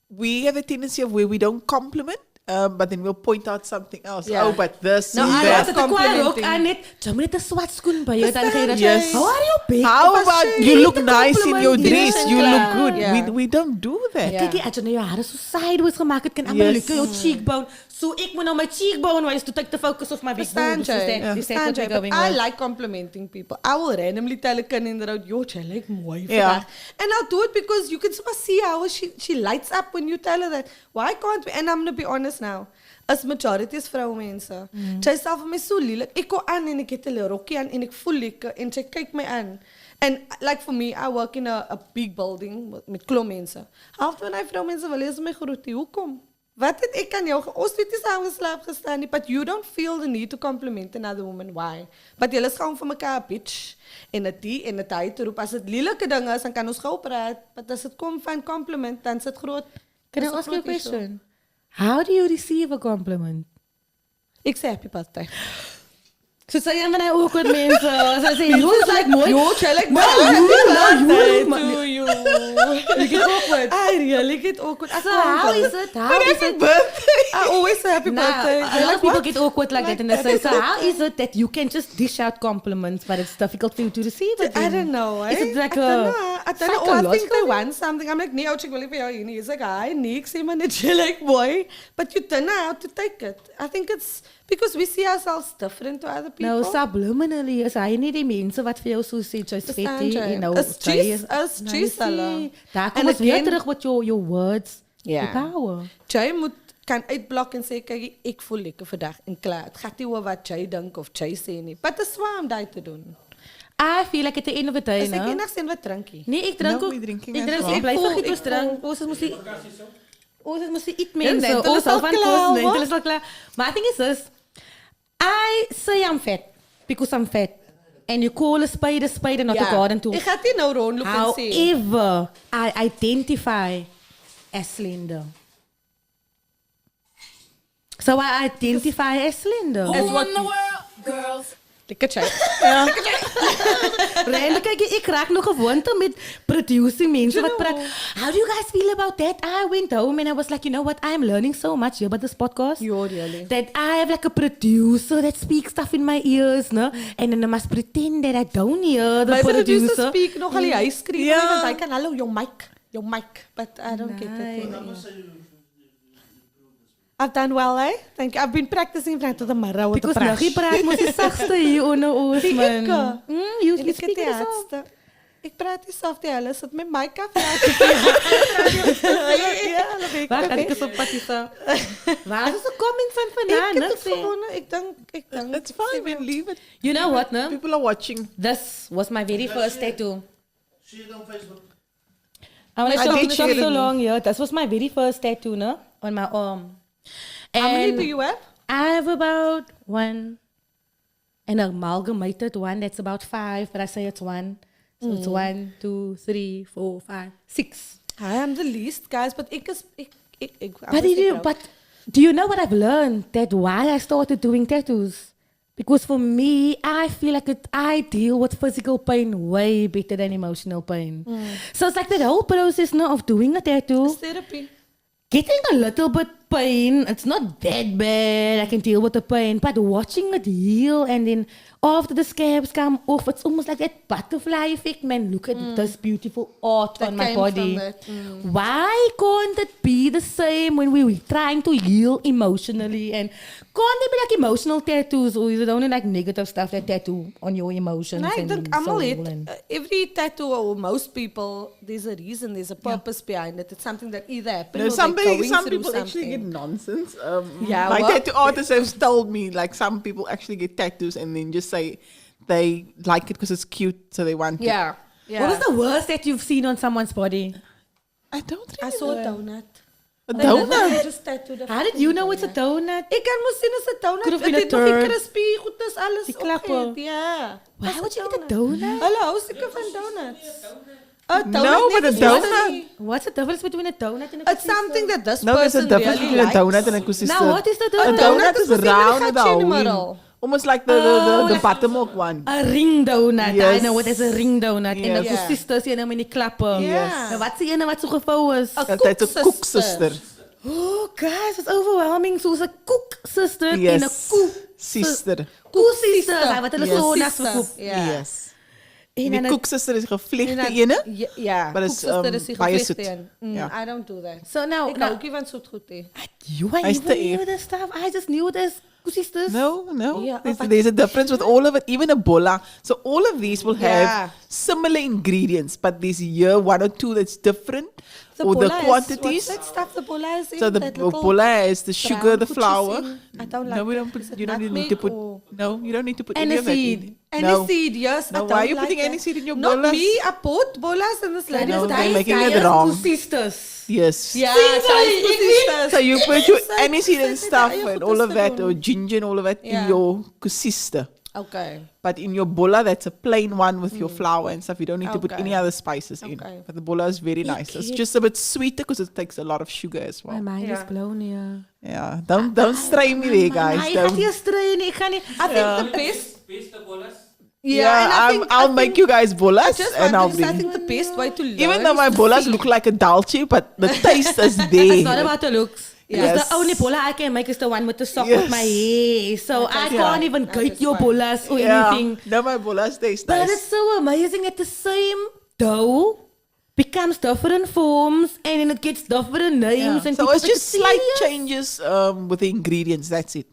We have a tendency of where we don't compliment, but then we'll point out something else. Yeah. Oh, but this No, and I that. love As het 'n kwaai rok complimenting. aan net, jy moet net 'n swart skoen by jou dan gee jy dat. Yes. How are you big? How was about she- you look the nice in your compliment, dress? yes. You look Yeah. good. Yeah. We don't do that. Yeah. Kyk jy, as jy nou jou hare so sideways gemaak het, kan amper Yes. lyk jou cheekbone. So ek moet nou my cheekbone wys to take the focus of my big Verstaan boobs. Is jy? that Verstaan what jy? we're But going I with? like complimenting people. I will randomly tell a kind in the road, yo, jy lyk mooi Yeah. vandag. And I'll do it because you can see how she lights up when you tell her that. Why can't we? And I'm going to be honest now. As majority is vrouwenmense. Sy sê vir my so lelik. Ek kom aan en ek het 'n rokkie aan en ek voel lekker en sy kyk my aan. And like for me, I work in a big building met klomp mense. Half van my vrouwenmense wil hê my groetie. Hoekom? Wat het ek aan jou ons het nie saam geslaap gestaan nie, but you don't feel the need to compliment another woman. Why? But julle is gewoon vir mekaar 'n bitch en 'n die en 'n hy te roep. As dit lelike dinge is, dan kan ons gou praat. But as dit kom van compliment, dan sit groot. Can I is 'n ask you a groot issue. question? How do you receive a compliment? Ek sê happy birthday. So sê jy van hy awkward mense. So sê jy is like mooi. Yo, jy lyk No, you. You get awkward. I really get awkward. So how is it? How is it? Birthday. I always say happy Nah, birthday. a lot of people what? get awkward like that and they say, so how is it that you can just dish out compliments but it's difficult for you to receive it? I don't know. Is it like I don't know. I don't know. Oh, I think psychological they thing? want something. I'm like, nee, ouch, ek wil nie vir jou hier nie. He's like, hi, nee, ek sê maar net jy lyk mooi. But you don't know how to take it. I think it's because we see ourselves different to other people. Nou, subliminally is hy nie die mense wat vir jou so sê, jy's vet Verstaan nie, jy? en nou, Is jy cheese- is nou, cheese jy sê, hulle. daar kom And ons weer again- terug met your words, Ja. die power. Jy moet kan uitblok en sê, kyk, ek voel lekker vandag en klaar. Het gaat nie oor wat jy dink of jy sê nie. But dit is swaar om dit te doen. I feel like at the end of the day, Is ek no? enigszins wat drinkie? Nee, ek drink No, ook. we drinking Ek as drink, well. ek bly Ek voel- vergiet ons ek drink. voel- Ons moes die eet Ja, mense. Dental Ons is hou al van klaar, kos, hoor. dental is al klaar. Maar I think it's this. I say I'm fat because I'm fat. And you call a spade and not a garden tool. Ek gaan nie nou rondloop en sê. However, I identify as slender. So I identify as slender. As what you- Girls. Lekker chat. Random, kijk, ik raak nog gewoond om met producing mensen wat praat. How do you guys feel about that? I went home and I was like, you know what? I'm learning so much here about this podcast. Yo, really. That I have like a producer that speaks stuff in my ears, no? And then I must pretend that I don't hear the My producer producer. speak nogal die hy skree Ja. want hy kan hallo jou mic, but I don't get it. Nee. nie. I've done well, eh? Thank you. I've been practicing in front of the mirror with the Because brush. Naggie praat mos die sagste hier onder ons, Die man. ikke. You En ek speak het die it so. hardste. Ek praat nie soft nie. Hulle sit met my kaf. Ja, hulle weet Waar ek. kan ik eens op patisa? Waar is de comment van Ek vandaan? het Niks, dit hè? gewoon, ek dink. It's fine, man. Leave it. You know what, no? People are watching. This was my very first tattoo. Share it on Facebook. I want to I show did it share so it. long, yeah. This was my very first tattoo, no? On my arm. How many And do you have? I have about one. An amalgamated one that's about 5, but I say it's 1. So it's 1, 2, 3, 4, 5, 6. I am the least, guys, but ek is ek But do you know what I've learned? That why I started doing tattoos? Because for me, I feel like I deal with physical pain way better than emotional pain. So it's like the whole process now of doing a tattoo, It's therapy. getting a little bit pain. It's not that bad. I can deal with the pain, but watching it heal and then after the scabs come off, it's almost like that butterfly effect. Man, look at this beautiful art That on my came from body. that. Why can't it be the same when we're trying to heal emotionally? And can't there be like emotional tattoos, or is it only like negative stuff that tattoo on your emotions? Nee, ek and dink almal soul het and- every tattoo or most people there's a reason, there's a purpose behind it. It's something that either happened No, or some they're going people through actually something. get nonsense. Yeah, my what? tattoo artists have told me, like, some people actually get tattoos and then just say they like it because it's cute, so they want it. Yeah. Yeah. What was the worst that you've seen on someone's body? I don't I really saw a know. donut. A They donut? just tattooed a How did fucking you know it's a donut? Ek kan mos sien as 'n donut. Could have been Dit a het nog die turd. crispy goeders alles Die klappe. opgeet. Ja. Why Was would you a get a donut? Hulle hou seker van donuts. A donut No, but net a is donut- nie- What's the difference between a donut and a It's something that this No, there's a person difference really between a likes. donut and a cookie. Now, what is the A donut? donut is is mos net met die round with a gatjie in die hole in. middel. Almost like the like- buttermilk one. A ring donut. I Yes. know what is a ring donut. En Yes. de Ja. sisters die nou met die klappen. Ja. En wat is die ene wat zo gevouwen is? A That's a koeksister. cook sister. Oh, guys, it's overwhelming. Soos 'n koeksister en 'n Yes. koe. Sister. Koesister. Hy wat hulle Yes. so nas Sister. verkoop. Ja. Yes. En Die dan koeksister is gevlegde En dan- ene. Ja, Maar is, koeksister is die baie gevlegde soet. een. Ja. I don't do that. So now, Ek now hou ook nie van soet goed nie. you I Hy's even te knew eer. this stuff. I just knew this koesisters. No. Yeah, There's a difference with all of it, even Ebola. So all of these will have Yeah. similar ingredients, but there's here one or two that's different, or the bola quantities. What's that stuff? The bola is in So the that little Ebola is the sugar, brown the goedjies flour. in. I don't like No, we it. don't put. Is it You don't need nutmeg to put. or- No, you don't need to put And any a of that seed. in. And No. the seed, yes. No, I why don't are you like putting that. any seed in your Not bolas? me. I put bolas in this lady. No, was they're dying. making it wrong. Koesisters. Yes. Yeah, See, Chinese like, sisters. So you put your Sy- aniseed sy and het stuff haar eie and all of goeders that, te or doen. ginger and all of that Yeah. in your kusista. Okay. But in your bola, that's a plain one with your flour and stuff. You don't need to put any Okay. other spices in. Okay. But the bola is very nice. It's just a bit sweeter because it takes a lot of sugar as My well. mind is Yeah. blown here. Yeah. Don't strain me there, guys. Nee, ek gaan Don't. nie strain nie. Ek gaan nie. I think the best. Beste bolles. Yeah, and I think, I'll make you guys bolas Just and I'll wondering, I bring. think the best way to learn Even though is my to bolas see. look like a dalchi, but the taste is It's not there. about the looks. Because Yes. the only bola I can make is the one with the sock Yes. with my hair. So I Yeah. can't even That get is your fine. bolas or Yeah. anything. No, my bolas taste But nice. it's so amazing that the same dough becomes different forms and then it gets different names. And So people it's get just slight serious. changes with the ingredients. That's it.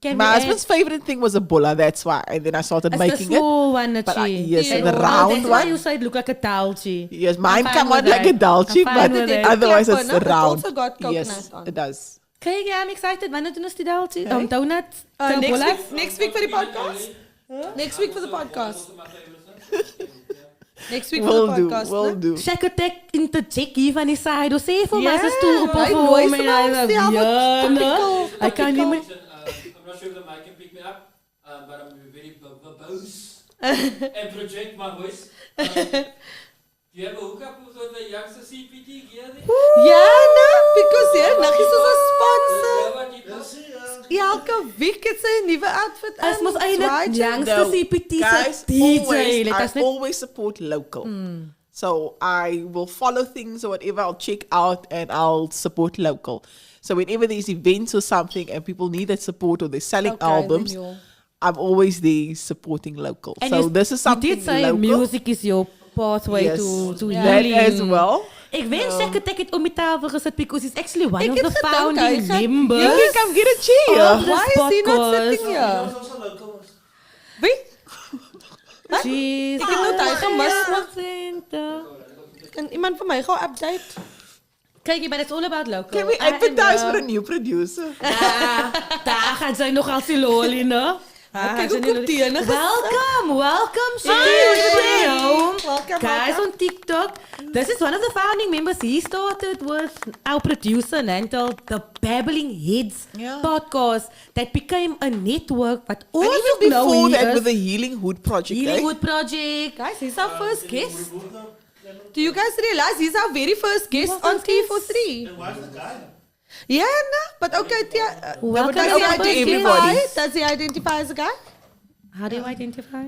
Can My we husband's favorite thing was a bola. That's why. And then I started add- it's making the it. small one, But I, Nachi. yes, Yeah. the Oh, round That's why one. you say it look like a talchi. Yes, mine fine come with out like a that. dalchi, I'm fine but with it. otherwise Clapper, it's no? the It's round. also got coconut Yes, on. it does. Kijk, ja, I'm excited. Wanneer doen ons die talchi? Okay. Donuts? Next week for the podcast. Next week for the podcast. Next week for We'll the do, podcast. we'll né? do. Check attack interject hier van die side. Of sê vir my Ja, as toe op hy perform nooi en vir hy ons, sê, ja, wat ja, typical, no. I can't even. Listen, I'm not sure if the mic can pick me up, but I'm very verbose and project my voice. Do you have a hookup with the youngster CPT gear there? Ja, nee, because hier Naggies is 'n sponsor. Yeah, what you Yes, yeah. Elke week het sy 'n nuwe outfit aan. As mos eintlik Right? youngster CPT guys, se DJ. always, Let I us net always support local. So I will follow things or whatever. I'll check out and I'll support local. So whenever there's events or something and people need that support or they're selling Okay, then albums, you'll- I'm always there supporting local. And so you- this is something You did say local. music is your pathway Yes, to that healing. as well. Ik wens ek het om die tafel gesit because he's actually one Ik of heb the gedink, founding hij gaat- members. You can come get a chair. of this Why is he not podcast. sitting here? Dat was al local was. Wie? Jeez. Ik heb nog tijd gemist. Center. Kan iemand voor mij gewoon update? Kijk, but it's all about local. Can we advertise for a new producer? Daar gaan zij nog als die loli, no? Kijk hoe goed die ene Welcome, guys on TikTok. This is one of the founding members. He started with our producer Nantel, the Babbling Heads Yeah. podcast that became a network. But And also even before now that with the Healing Hood Project. Healing eh? Wood Project. Guys, he's our first guest. Remove the camera. Do you guys realize he's our very first guest was on our Tea guest? for Three? And why's the guy? Yeah, no, but okay, Welcome does he to identify? everybody. Does he identify as a guy? How do you identify?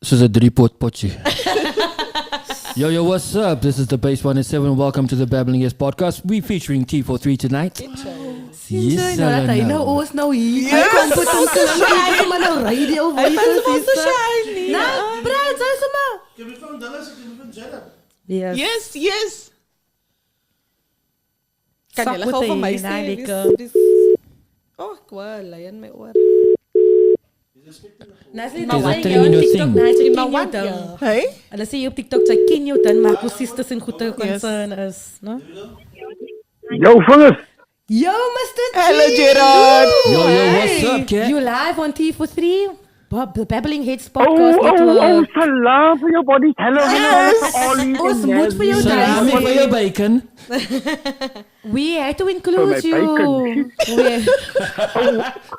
Soos 'n 3-pot potjie. Yo, what's up? This is the Base 107. Welcome to the Babbling Yes podcast. We featuring Tea for Three tonight. Yes, dat hy nou ons nou hier. Hy kan put ons in maar nou radio voices. Nou, bruid, zo is het maar. Can we phone Dallas? Can we phone Janet? Yes. Yes. Kan Sak jy met gou vir die my na sê? die Oh, ek hoor lei in my oor. Nasli, Is nou that sê jy telling op you a TikTok, thing? nou sy In ken my jou one dan. year. Hey? Hulle sê jy op TikTok, sy ken jou dan, maar hoe sisters en goede concern is, no? Yo, vingers. Yo, Mr. G! Hello, Gerard. Yo, Hey, what's up, cat? You live on Tea for Three? The Babbling Heads Oh, podcast network. salam for your body. Hello, hello. Ons moet vir jou Salami dank vir sê. jou bacon. We had to include my you. bacon.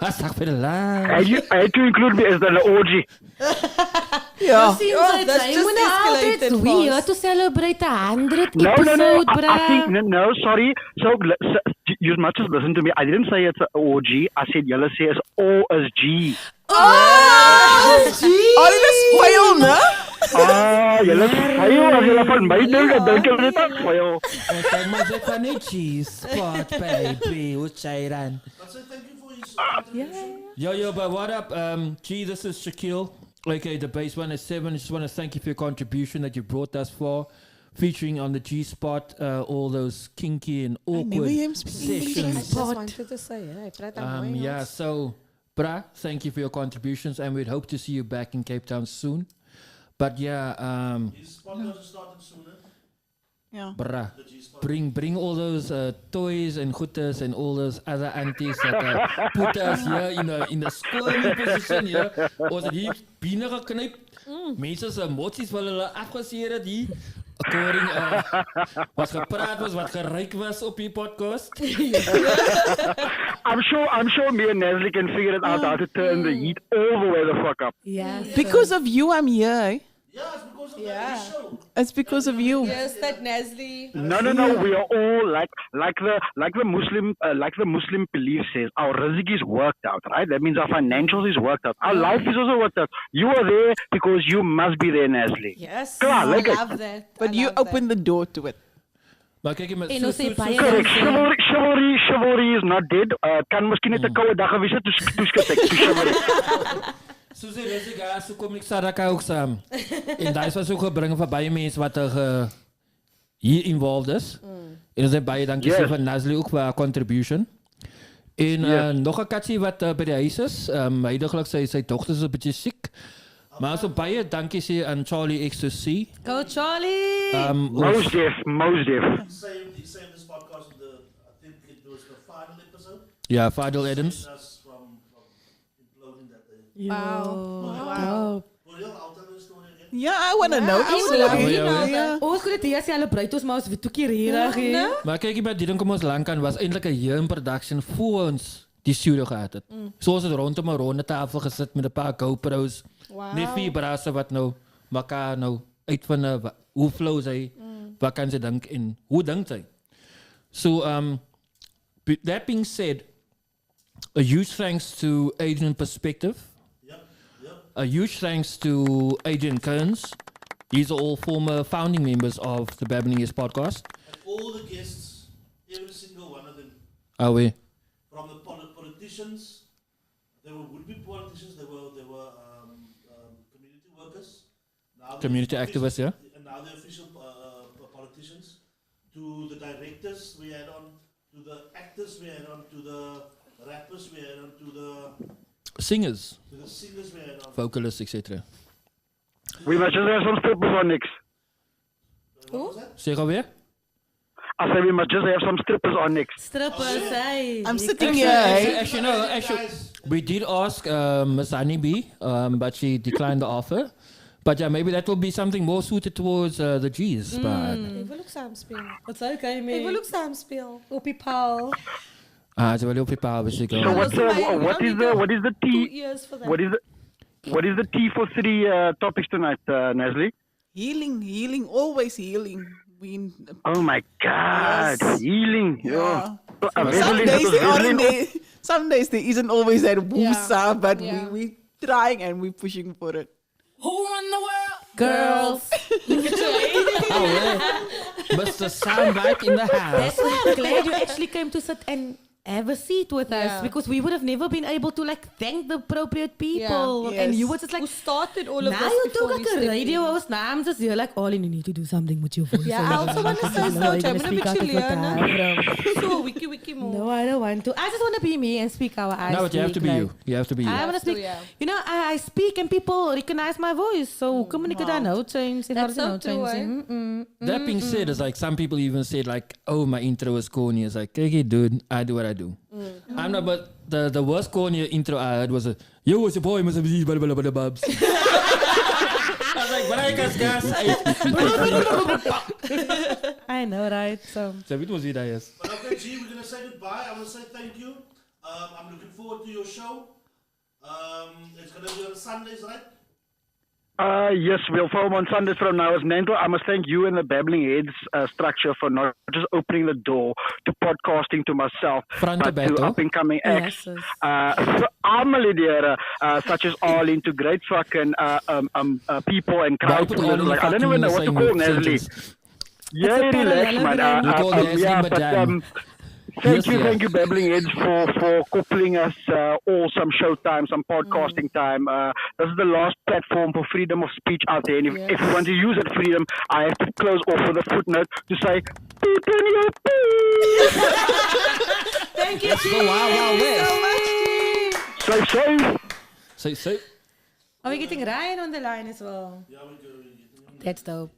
Astagfirullah. I had to include me as the orgy. Yeah. Seems Oh, like that's jy just moet altyd escalated we here fast. to celebrate 100 No, episode, I think, bruh. no, sorry. So, you must just listen to me. I didn't say it's an orgy. I said, yellow say it's O as G. Oh, dit is spoil, no? Ah, yellow fail. As yellow van my ding, dan dink ek net aan fail. Kijk maar, zeg van die cheese spot, baby. Hoe jij dan? I'll say thank you for his contribution. Yo, but what up? G, this is Shaquille, aka the Base 107. I just want to thank you for your contribution that you brought us for. Featuring on the G spot, all those kinky and awkward never hear him speak I sessions. just wanted to say, hey, praat aan my. Yeah, so, Bra, thank you for your contributions, and we'd hope to see you back in Cape Town soon. But yeah, His podcast is starting sooner. Yeah. Bra, The G spot. bring all those toys and gooders and all those other aunties that put us here in a squirmy position here. Ons het hier binnen geknipt. Mense se emoties wil hulle afgeseer het hier. According wat gepraat was, wat geryk was op die podcast. I'm sure me and Nestle can figure it out how to turn the heat all the way the fuck up. Yes. Because of you, I'm here. Eh? Yeah, it's because of Yeah. that show. It's because of you. Yes, that Nestle. No. We are all like the Muslim belief says. Our rizq is worked out, right? That means our financials is worked out. Our life is also worked out. You are there because you must be there, Nestle. Yes, Klaar, I like it. love that. But you opened the door to it. Maar kyk jy met En ons sê baie Correct. dankie. Chivalry is not dead. Kan miskien net 'n koue dag gewees het toe skep chivalry. soos die rest gas so kom ek Saraka ook saam. En daai was ook gebring vir baie mense wat hier involved is. En ons sê baie dankie Yes. sê vir Nasli ook vir haar contribution. En nog 'n katsie wat by die huis is. Heidaglik sy dogter is 'n bietjie siek. Maar so baie dankie sê aan Charlie Ecstasy. Go Charlie! Most def. He saved this podcast with I think it was the final episode. Ja, Fadil Adams. Saved us from imploding that day. Wow. For real, I'll tell you the story again. Yeah, I want to know. I would love Oh, to yeah, know yeah. that. Ons kon dit hier celebrate ons maar ons weet ook nie regtig nie. Maar kyk jy by die ding kom ons lank aan was eintlik 'n year in production voor ons die studio gehad het. So ons het rondom 'n ronde tafel gesit met 'n paar GoPros. Wow. Net vier brasse wat nou mekaar nou uitvind hoe flow sy, wat kan sy dink en hoe dink sy. So that being said, a huge thanks to Adrian Perspective. Yep. A huge thanks to Adrian Kearns. These are all former founding members of the Babbling Yes podcast. And all the guests, every single one of them, Are we? from the politicians, they were would-be politicians, they were community workers. Now Community activists, yeah? And now they're official politicians. to the directors we had on, to the actors we had on, to the rappers we had on, to the Singers, singers we had on. vocalists, etc. We must just have some strippers on next. What was that? Zeg alweer? I said we must just have some strippers on next. Strippers, hey. I'm sitting here. eh? Actually, we did ask Miss Honeybee, but she declined the offer. But yeah, maybe that will be something more suited towards the G's. But Even look saam speel. Wat sou jy mee? Even look saam speel. Op die paal. ze willen op je paal beschikbaar. So what is the 2 tea? years for that. What is the tea for three topics tonight, Nasli? Healing, always healing. Oh my God, Yes. healing. Yeah. Some days There aren't there. Some days there isn't always that woosa, but Yeah. we trying and we pushing for it. Girls. Mr. Soundbite in the house. That's why I'm glad you actually came to sit and have a seat with us, Yeah. because we would have never been able to like thank the appropriate people. Yeah. And Yes. you were just like, Who started all of now this you before took we like a stepped radio in? host. Now I'm just here like, all you need to do something with your voice. Yeah, I also want to say so. I'm going to be chillier. So wiki more. No, I don't want to. I just want to be me and speak how I No, but you have to be speak, you. You have to be you. I want to So, speak. yeah. You know, I speak and people recognize my voice. So come on, I know change. That's so true, That being said, it's like some people even said like, "Oh, my intro is corny." It's like, okay, dude, I do what I do. I'm not, but the worst corny intro I heard was a, "Yo, what's your boy? Must have these blah blah blah blah." I was like, "But I gas." I know, right? So So it was it, I guess. But okay, G, we're gonna say goodbye. I want to say thank you. I'm looking forward to your show. It's gonna be on Sundays, right? Yes, we'll film on Sundays from now. As Nando, I must thank you and the Babbling Heads structure for not just opening the door to podcasting to myself, Front to but back, to though. up and coming acts. Yes, Almal lede such as all into great fucking people and Why crowds. put all in the Like, I don't even know what to call Nasli. Yeah, It's a relax, man. parallelogram. You call Nasli Yeah, but Madame. thank Yes, you, Babbling Heads, for coupling us all some showtime, some podcasting time. This is the last platform for freedom of speech out there. And if you want to use that freedom, I have to close off with a footnote to say, "Poop in your pee." Thank you, G. Wow, wow, Stay safe. So, Are we getting Ryan on the line as well? Yeah, we're good. That's dope.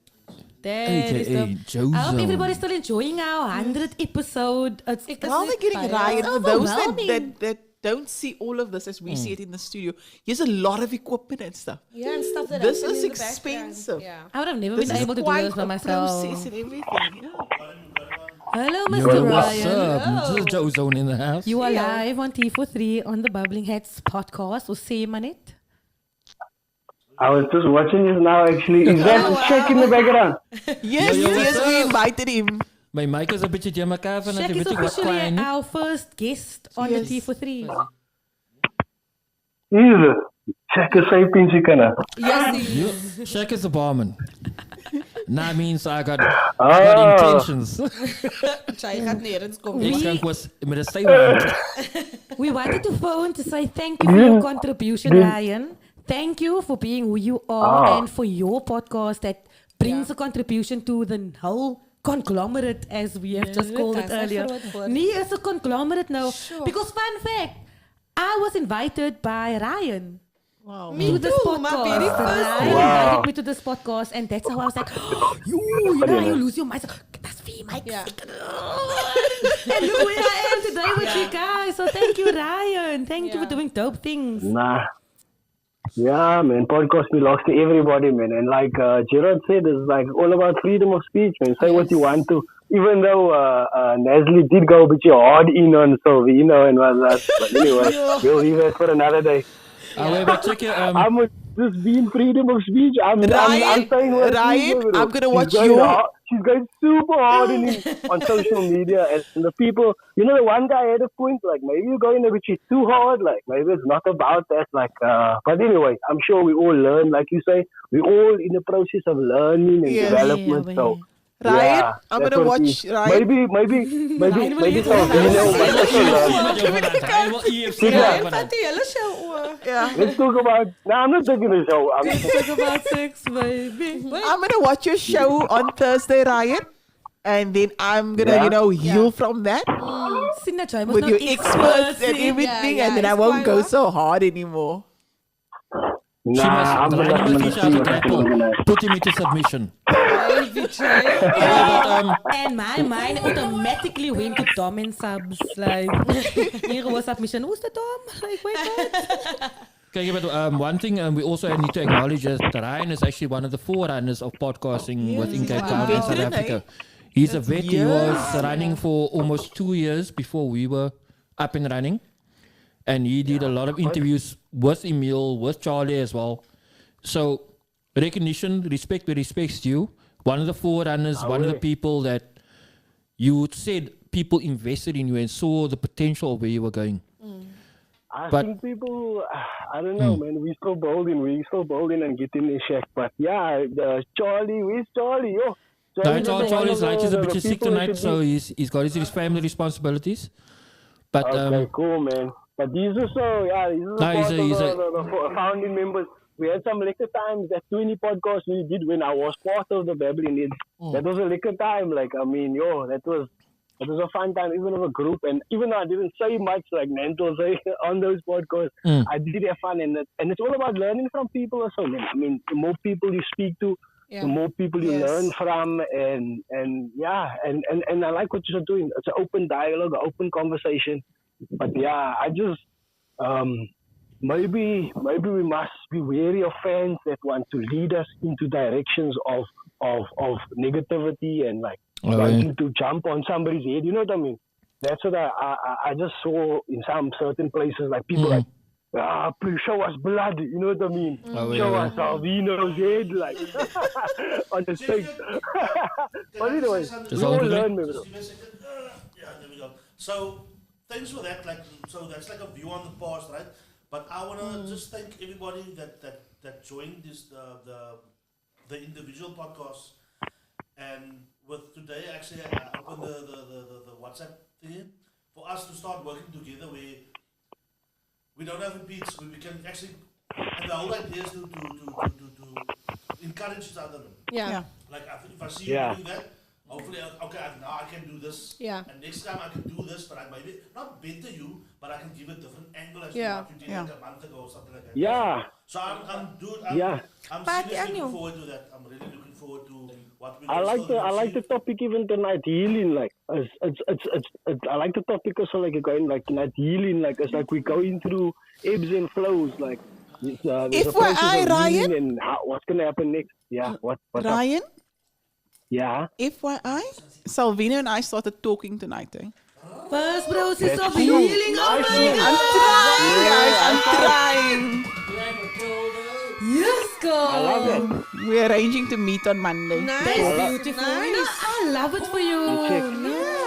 That is AKA dope. Jozo. I hope everybody's still enjoying our 100th episode. While they're getting It's Ryan, for those overwhelming. that don't see all of this as we see it in the studio, here's a lot of equipment and stuff. Yeah, and stuff that This happens is in the background. expensive. Yeah. I would have never This been is able to do quite this by a myself. process and everything. Yeah. Hello, Yo, Mr. what's Ryan. up? This is Jozo in the house. You are live on Tea for Three on the Bubbling Heads podcast. Or say Manet. I was just watching this now actually. Is that Shaq in the background? Yes, Yo, what's yes, we up? invited him. My mic is een beetje tegen elkaar van Shaq het is weet ik wat officially klein. our first guest on the Tea for Three. Is Shaq is sy pensie kana. Shaq is the barman. That means I got Ah. intentions. Sy gaat nergens kom. Ik denk was met een stijl. We wanted to phone to say thank you for your contribution, Ryan. Thank you for being who you are and for your podcast that brings a contribution to the whole conglomerate, as we have just called it that's earlier. a groot woord. Nee, it's a conglomerate now. Because fun fact, I was invited by Ryan. Wow. To this too, my podcast. very first Ryan invited me to this podcast, and that's how I was like, you know, you lose your mind. That's me, Mike. Yeah. And look where I am today with you guys. So thank you, Ryan. Thank you for doing dope things. Nah. Yeah, man, podcast belongs to everybody, man. And like Gerard said, it's like all about freedom of speech, man. Say what you want to. Even though Nasli did go a bit hard in on Sylvie, you know, and was that. But anyway, we'll leave that for another day. Wait, but check it. I'm with just being freedom of speech. I'm saying what Ryan, I'm gonna watch she's going your- hard- She's going super hard on social media, and the people, you know, the one guy had a point, like, maybe you're going a bit too hard, like, maybe it's not about that, like, but anyway, I'm sure we all learn, like you say, we're all in the process of learning and Yes. development, Yeah, so. Ryan, yeah, I'm that's gonna what it watch is. Ryan. Maybe Vat die hele show oor. Yeah. let's talk about, no, I'm not taking the show. Talk about sex, baby. I'm gonna watch your show on Thursday, Ryan. and then I'm gonna, heal from that Sien dat jy mos with nou your experts and sien. everything, yeah, and then I it's won't quite go what- so hard anymore. She must I'm draai gonna die my vies uit die grapple, organize. put him into submission. Hey, Vijay. And my mind automatically went to Dom and subs. Like, here was submission. Who's the Dom? Like, wait, what? Okay, but one thing we also need to acknowledge is that Ryan is actually one of the forerunners of podcasting within Cape Town and South Veteran, Africa. He's a vet. He years. was running for almost 2 years before we were up and running. And he did a lot of interviews with Emil, with Charlie as well. So, recognition, respect where respect's due. One of the forerunners, one of the people that you said people invested in you and saw the potential of where you were going. I But- think people, I don't know, man. We still bowling and getting in shape. But yeah, Charlie, where's Charlie? Yo, No, Charlie's Charlie's one like of he's a the bit sick people that tonight, should so be- he's got his family responsibilities. But Okay, cool, man. But these are so, yeah, these are No, he's part a- of the founding members. We had some liquor times, that 20 podcast we did when I was part of the Babbling Heads. That was a liquor time. Like, I mean, that was a fun time, even as a group. And even though I didn't say much, like Nanto say on those podcasts, I did have fun. And it's all about learning from people or so, man. I mean, the more people you speak to, Yeah. the more people you Yes. learn from. And yeah, and I like what you're doing. It's an open dialogue, an open conversation. But yeah, I just maybe we must be wary of fans that want to lead us into directions of negativity and like wanting to jump on somebody's head. You know what I mean? That's what I just saw in some certain places, like people like, please show us blood. You know what I mean? Show us Alvino's head, like on the stage. But anyway, we all learn, man. Just give me a second. Yeah, there we go. So, thanks for that. Like, so that's like a view on the past, right? But I wanna just thank everybody that joined this the individual podcast. And with today, actually, I opened the WhatsApp thing for us to start working together. Where we don't have repeats. We can actually, and the whole idea is to encourage each other. Yeah. Like if I see you doing that, hopefully, okay, now I can do this. Yeah. And next time I can do this, but I maybe not better you, but I can give a different angle as Yeah. to what you did like a month ago or something like that. Yeah. So I'm But seriously Daniel- looking forward to that. I'm really looking forward to what we I like the topic even tonight, healing. Like it's I like the topic also, like going like tonight healing. Like it's like we're going through ebbs and flows. Like there's a process FYI, of Ryan? healing and what's gonna happen next. Yeah, what's up? Ryan, Yeah. FYI, Salvino and I started talking tonight. First process That's of cool. healing. Oh Nice, my man. God. I'm trying, guys. I'm trying. Yes, girl. I love it. We're arranging to meet on Monday. That's beautiful. No, I love it for you.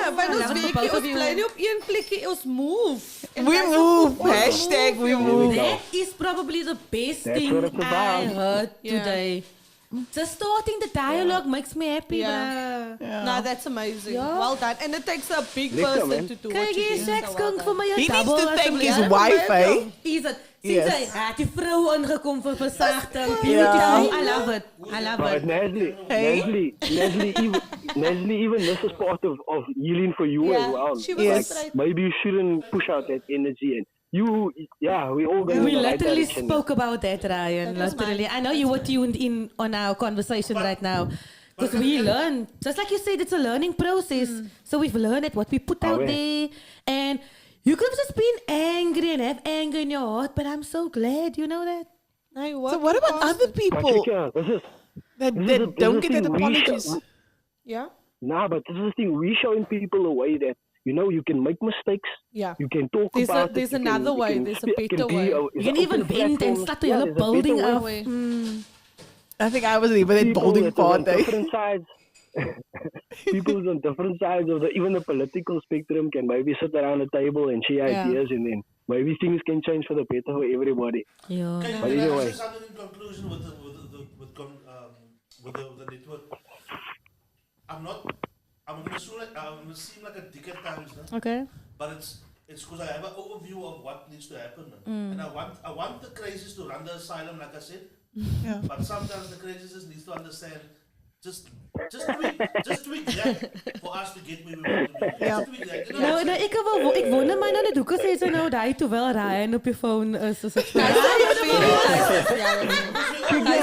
Ja, by ons love it for weekie, both ons of you. bly nie op een plekkie, ons move. En We dis move. ons Hashtag we move, move. That is probably the best That's thing what it's I about. heard Yeah. today. Just starting the dialogue makes me happy, Yeah. bruh. No, that's amazing. Yeah. Well done. And it takes a big Lekker, person man. to do Kijk what you hier, do. seks So kan well voor done. mij He needs double to thank alsjeblieft. his wife, eh? Is het? Yes. Zie zij, had die vrouw ingekomen voor verzachting. Ja. Beautiful. I love it. I love But it. Leslie, even this is part of healing for you as well. she was Yes. right. Maybe you shouldn't push out that energy and we all go in We the right literally direction. spoke about that, Ryan. was Literally. I know you were tuned in on our conversation right now. Because we learn. Just like you said, it's a learning process. So we've learned it, what we put out yeah. there. And you could have just been angry and have anger in your heart, but I'm so glad, you know that? Nee, So what about other But people this is that this is don't the get that thing we apologies? show- Yeah? Nah, but this is the thing. We showing people a way that you can make mistakes. Yeah. You can talk There's about it. there's you can- another you way. can There's a speak- better be way. a- You it's can an even open vent and platform. start the Yeah, whole there's a better building way. up. Way. I think I wasn't even that People building that are on part. Eh? different sides. People on different sides of even the political spectrum can maybe sit around a table and share Yeah. ideas, and then maybe things can change for the better for everybody. Yeah. Okay, But can I anyway. say something in conclusion with the network? I'm gonna seem like a dick at times, no? Okay. But it's because I have an overview of what needs to happen, no? And I want the crazies to run the asylum, like I said. Yeah. But sometimes the crazies just needs to understand just tweak that for us to get where we want to be. Just tweak that. You know what Nou, I'm saying? ik wonder maar naar de doeken steeds nou dat hij terwijl Ryan op je phone is. Dus het That's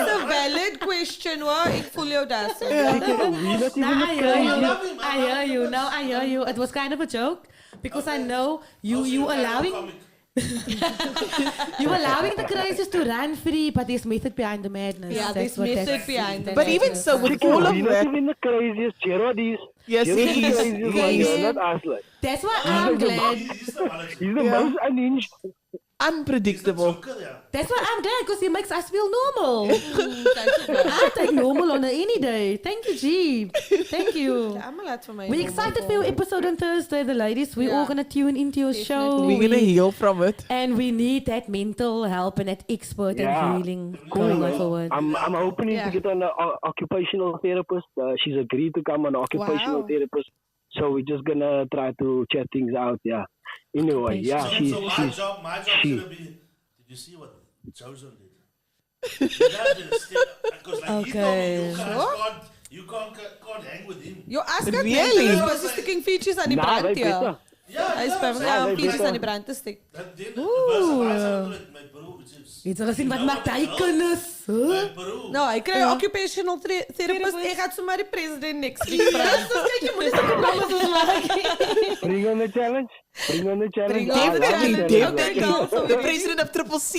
a valid question, hoor. Ik voel jou daar. We're not even Now the I hear you. craziest. I hear you. Now I hear you. It was kind of a joke because I know you allowing the crisis to run free, but there's method behind the madness. Yeah, there's method behind the But even so, with all of We're not that, even the craziest. Gerard is. yes, Gerard he the is. craziest He one is here, not us. Like. That's why I'm glad. He's the one He's the most unhinged. Unpredictable. That's why I'm glad because he makes us feel normal. I take normal on any day. Thank you, G. Thank you. I'm laat vir my. We're excited for your episode on Thursday, the ladies. We're all gonna tune into your show. We're going to heal from it. And we need that mental help and that expert Yeah. and healing Cool, going man. forward. I'm hoping to get on an occupational therapist. She's agreed to come on an occupational therapist. So we're just gonna try to chat things out. Yeah. Anyway, yeah, So she's my job is gonna be. Did you see what Chosen did? Because like he Okay. told me, you can't hang with him. Yo, as kat Really? mense was sticking features aan die nah, brand, they ja. better. Yeah, Hy is by my they features better. aan die brand te stik. Dat ding, de bus my broer, Weet je gezien wat maakt hij kennis? Huh? my broer. Nou, hy kry 'n occupational therapist. Ek gaan sommer die president next week vra. Kyk jy moenie sulke promises maak. Bring on the challenge. Bring on the challenge. Bring on the Definitely, challenge. definitely. Okay, girl, so The we- president of Triple C.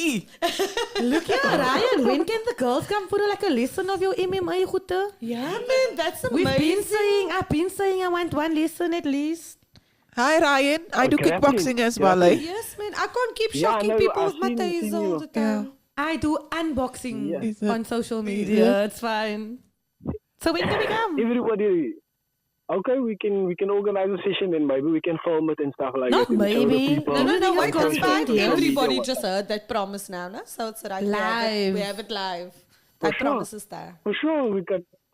Look here, Ryan, when can the girls come for like a lesson of your MMA goede? Yeah, man, that's I've been saying I want one lesson at least. Hi, Ryan. I do Okay, kickboxing as well, grappling. eh? Yes, man. I can't keep Yeah, shocking no, people I've with my seen taser you. all the time. I do unboxing Yeah. Is it- on social media. It's fine. So when can we come? Everybody. Okay, we can organize a session and maybe we can film it and stuff like Not that. and show the maybe. people. No, No, wait, Social it's media. fine. Yeah. Everybody just heard that promise now, no? So it's right. Live. We have it live. For That sure. promise is there. For sure,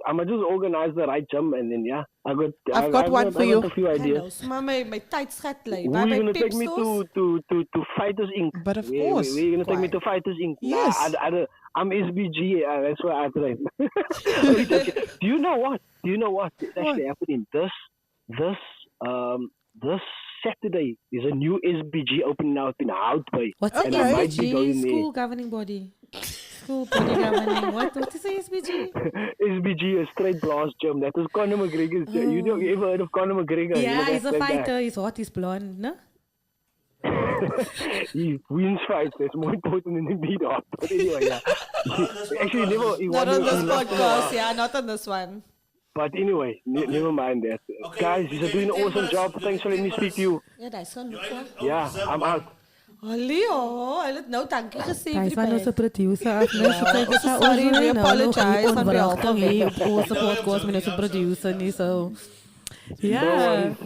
I'ma just organize the right gym and then yeah, I've got one for you. a few I know. ideas. So my tight schat lê. Who Waar are you my gonna pep take me stores? to Fighters Inc? But of Where course. you gonna take me Why? to Fighters Inc? Yes. Nah, I'm SBG. That's where I train. Do you know what? It's actually happening this Saturday. There's a new SBG opening out in Hout Bay. What's Okay. an I might be going SBG? there. School governing body. School body governing. What is a SBG? SBG, a straight blast gym. That was Conor McGregor's gym. You ever heard of Conor McGregor? You know, Yeah, that- he's a that guy. fighter. He's hot. He's blonde. No? He wins fights. That's more important than him being hot. But anyway, yeah. Actually, never. He Not won on the- this he lost the- podcast. Yeah, not on this one. But anyway, never mind that. Okay, Guys, we you're gave doing you an 10 awesome minutes. job. We Thanks for gave letting me you speak 10 to you. Ja, dis gaan loop. Yeah, I'm out. Leo, hy het nou dankie gesê Hij vir is van onze die producer af. Nee, so kijk eens naar sorry, ons. we Nou, apologize nog on behalf of onwrachting hier him. op onze podcast met onze producer. Niet zo. No Ja. worries.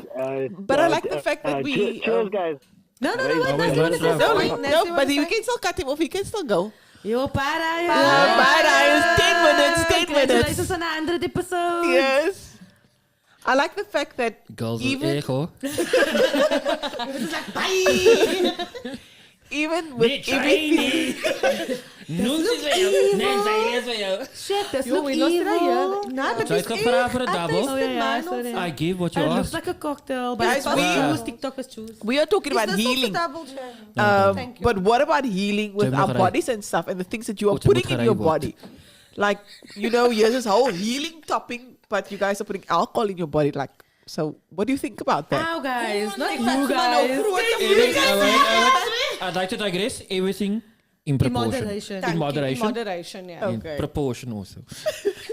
But I like the fact that we, Cheers, guys. No, wait, wait, wait, wait, wait, wait. no, Wait, no, Nancy, but what we is can still cut him off. He can still go. Yo, para, yo. Bye, Ryan. 10 minutes, 10 minutes. Congratulations on a 100 episode. Yes. I like the fact that Girls even is hoor. even with everything, Noem ze bij jou. Nee, zij is bij jou. Shit, that's Yo, look we lost it evil. here. Nah, but Zou je het gevraagd voor een double? Oh, yeah, sorry. I give what And you it looks asked. like a cocktail, but Guys, it's what we- choose, TikTokers choose. we are talking about healing. Thank you. But what about healing with Jam our nog bodies and stuff and the things that you are Wat je moet putting in your gerijden body? Like, you know, here's this whole healing topping, but you guys are putting alcohol in your body. Like, so what do you think about that? Ow, guys, not Ik you vat maar nou guys. groot. I'd like to digress. Everything in In proportion. moderation. In moderation. Moderation, yeah. In Okay. proportion also.